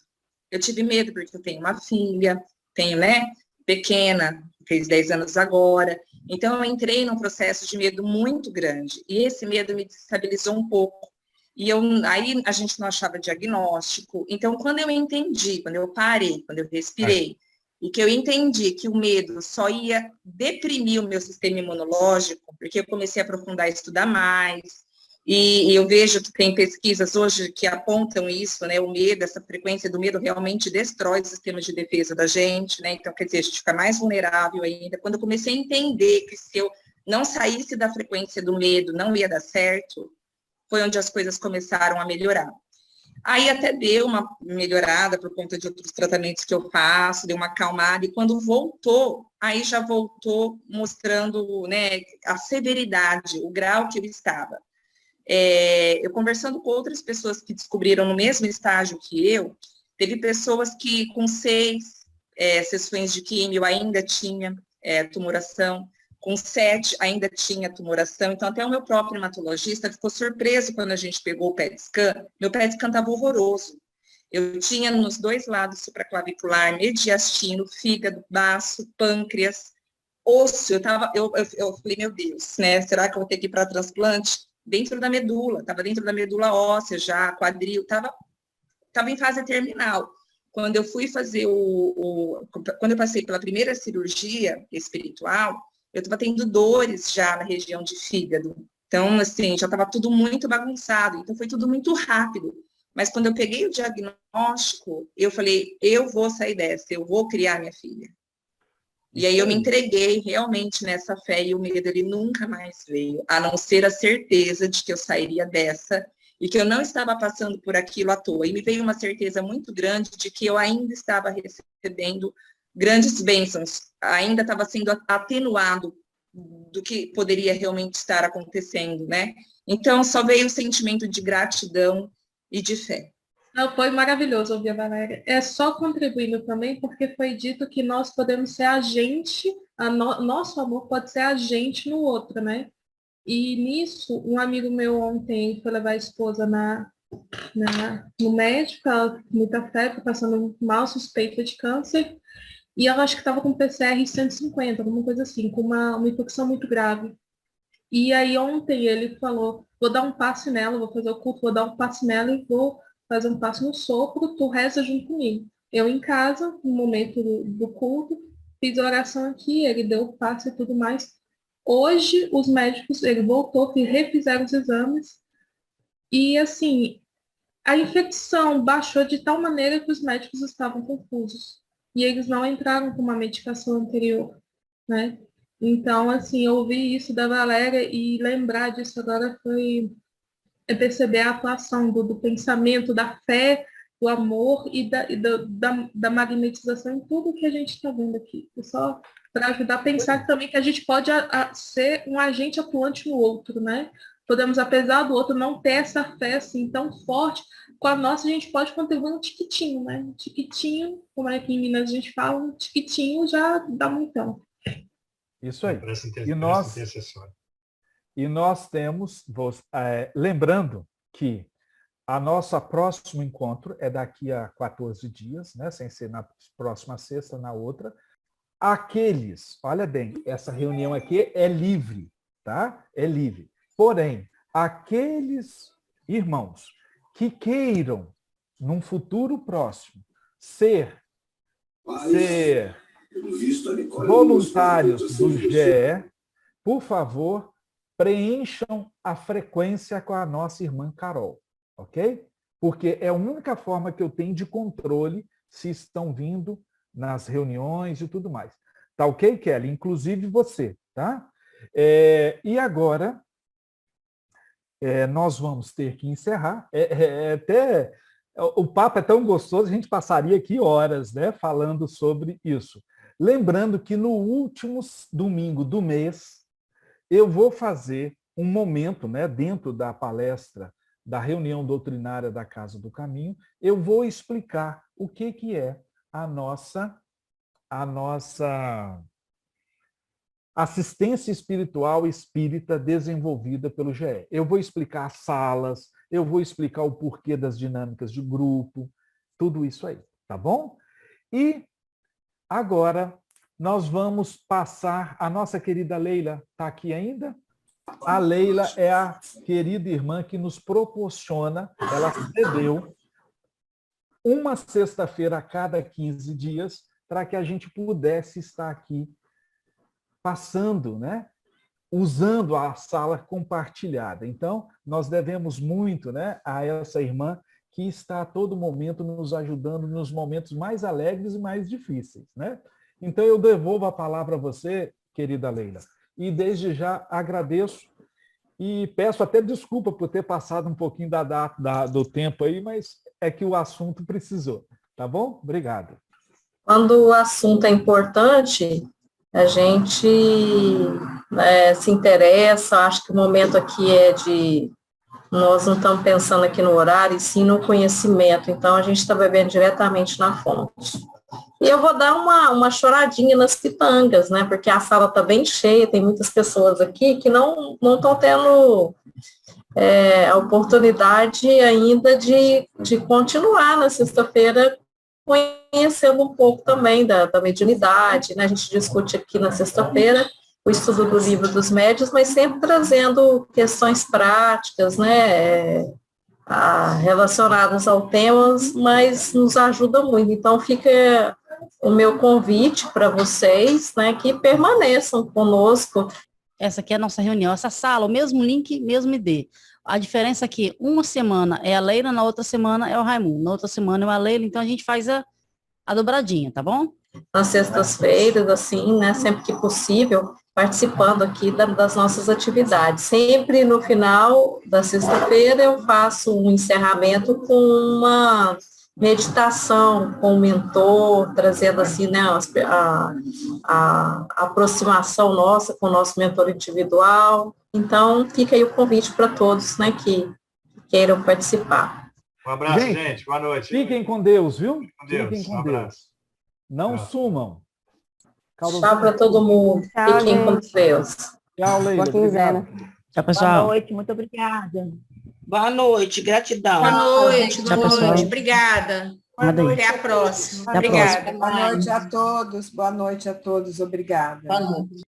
[SPEAKER 7] Eu tive medo porque eu tenho uma filha, tenho, né, pequena, fez 10 anos agora. Então, eu entrei num processo de medo muito grande. E esse medo me destabilizou um pouco. E aí a gente não achava diagnóstico. Então, quando eu entendi, quando eu parei, quando eu respirei, e que eu entendi que o medo só ia deprimir o meu sistema imunológico, porque eu comecei a aprofundar e estudar mais, e eu vejo que tem pesquisas hoje que apontam isso, né? O medo, essa frequência do medo realmente destrói o sistema de defesa da gente, né? Então, quer dizer, a gente fica mais vulnerável ainda. Quando eu comecei a entender que se eu não saísse da frequência do medo, não ia dar certo, foi onde as coisas começaram a melhorar. Aí até deu uma melhorada por conta de outros tratamentos que eu faço, deu uma acalmada, e quando voltou, aí já voltou mostrando, né, a severidade, o grau que eu estava. Eu conversando com outras pessoas que descobriram no mesmo estágio que eu, teve pessoas que com 6 sessões de químio ainda tinha tumoração, com 7 ainda tinha tumoração, então até o meu próprio hematologista ficou surpreso quando a gente pegou o PET scan, meu PET scan estava horroroso. Eu tinha nos 2 lados supraclavicular, mediastino, fígado, baço, pâncreas, osso, eu falei, meu Deus, né, será que eu vou ter que ir para transplante? Dentro da medula, estava dentro da medula óssea já, quadril, estava em fase terminal. Quando eu fui fazer quando eu passei pela primeira cirurgia espiritual, eu estava tendo dores já na região de fígado. Então, assim, já estava tudo muito bagunçado, então foi tudo muito rápido. Mas quando eu peguei o diagnóstico, eu falei, eu vou sair dessa, eu vou criar minha filha. E aí eu me entreguei realmente nessa fé e o medo ele nunca mais veio, a não ser a certeza de que eu sairia dessa e que eu não estava passando por aquilo à toa. E me veio uma certeza muito grande de que eu ainda estava recebendo grandes bênçãos, ainda estava sendo atenuado do que poderia realmente estar acontecendo, né? Então só veio o sentimento de gratidão e de fé.
[SPEAKER 3] Não, foi maravilhoso ouvir a Valéria. É só contribuindo também, porque foi dito que nós podemos ser agente, nosso amor pode ser agente no outro, né? E nisso, um amigo meu ontem foi levar a esposa no médico, ela com muita febre, passando mal, suspeita de câncer, e ela acho que estava com PCR 150, alguma coisa assim, com uma infecção muito grave. E aí ontem ele falou, vou dar um passe nela, vou fazer o culto, vou dar um passe nela e vou fazer um passo no sopro, tu reza junto comigo. Eu em casa, no momento do culto, fiz a oração aqui, ele deu o passe e tudo mais. Hoje, os médicos, ele voltou, refizeram os exames, e assim, a infecção baixou de tal maneira que os médicos estavam confusos. E eles não entraram com uma medicação anterior, né? Então, assim, eu ouvi isso da Valéria e lembrar disso agora foi perceber a atuação do pensamento, da fé, do amor e da magnetização em tudo que a gente está vendo aqui. Só para ajudar a pensar também que a gente pode ser um agente atuante no outro, né? Podemos, apesar do outro não ter essa fé assim tão forte, com a nossa a gente pode contribuir um tiquitinho, né? Um tiquitinho, como é que em Minas a gente fala, um tiquitinho já dá muitão.
[SPEAKER 1] Isso aí. E nós temos, lembrando que a nossa próximo encontro é daqui a 14 dias, né? Sem ser na próxima sexta, na outra. Olha bem, essa reunião aqui é livre, tá? É livre. Porém, aqueles irmãos que queiram, num futuro próximo, ser voluntários do GE, por favor, preencham a frequência com a nossa irmã Carol, ok? Porque é a única forma que eu tenho de controle se estão vindo nas reuniões e tudo mais. Tá ok, Kelly? Inclusive você, tá? E agora, nós vamos ter que encerrar. O papo é tão gostoso, a gente passaria aqui horas, né, falando sobre isso. Lembrando que no último domingo do mês, eu vou fazer um momento, né, dentro da palestra da reunião doutrinária da Casa do Caminho, eu vou explicar o que é a nossa assistência espiritual espírita desenvolvida pelo GE. Eu vou explicar as salas, eu vou explicar o porquê das dinâmicas de grupo, tudo isso aí, tá bom? E agora nós vamos passar, a nossa querida Leila está aqui ainda? A Leila é a querida irmã que nos proporciona, ela cedeu uma sexta-feira a cada 15 dias para que a gente pudesse estar aqui passando, né? Usando a sala compartilhada. Então, nós devemos muito, né, a essa irmã que está a todo momento nos ajudando nos momentos mais alegres e mais difíceis, né? Então, eu devolvo a palavra a você, querida Leila, e desde já agradeço e peço até desculpa por ter passado um pouquinho do tempo aí, mas é que o assunto precisou, tá bom? Obrigado.
[SPEAKER 8] Quando o assunto é importante, a gente se interessa, acho que o momento aqui é de... Nós não estamos pensando aqui no horário, e sim no conhecimento, então a gente está bebendo diretamente na fonte. E eu vou dar uma choradinha nas pitangas, né, porque a sala está bem cheia, tem muitas pessoas aqui que não estão tendo a oportunidade ainda de continuar na sexta-feira conhecendo um pouco também da mediunidade, né? A gente discute aqui na sexta-feira o estudo do livro dos médiuns, mas sempre trazendo questões práticas, né, relacionadas ao tema, mas nos ajuda muito. Então, fica o meu convite para vocês, né, que permaneçam conosco.
[SPEAKER 9] Essa aqui é a nossa reunião, essa sala, o mesmo link, mesmo ID. A diferença é que uma semana é a Leila, na outra semana é o Raimundo, na outra semana é a Leila, então a gente faz a dobradinha, tá bom?
[SPEAKER 8] Nas sextas-feiras, assim, né, sempre que possível, participando aqui das nossas atividades. Sempre no final da sexta-feira eu faço um encerramento com uma meditação com o mentor, trazendo assim, né, a aproximação nossa com o nosso mentor individual. Então, fica aí o convite para todos, né, que queiram participar.
[SPEAKER 2] Um abraço, gente. Boa noite.
[SPEAKER 1] Fiquem com Deus, viu?
[SPEAKER 2] Fiquem
[SPEAKER 1] com Deus. Não sumam.
[SPEAKER 8] Tchau para todo mundo.
[SPEAKER 4] Tchau,
[SPEAKER 8] Fiquem com Deus.
[SPEAKER 1] Tchau, Leila.
[SPEAKER 4] Boa quinzena.
[SPEAKER 9] Tchau, pessoal.
[SPEAKER 10] Boa noite, muito obrigada.
[SPEAKER 7] Boa noite, gratidão.
[SPEAKER 5] Boa noite,
[SPEAKER 9] Tchau,
[SPEAKER 5] boa
[SPEAKER 9] pessoal.
[SPEAKER 5] noite. Obrigada. Até a próxima.
[SPEAKER 9] Até a
[SPEAKER 5] Obrigada.
[SPEAKER 11] Boa noite a todos, obrigada.
[SPEAKER 10] Boa noite.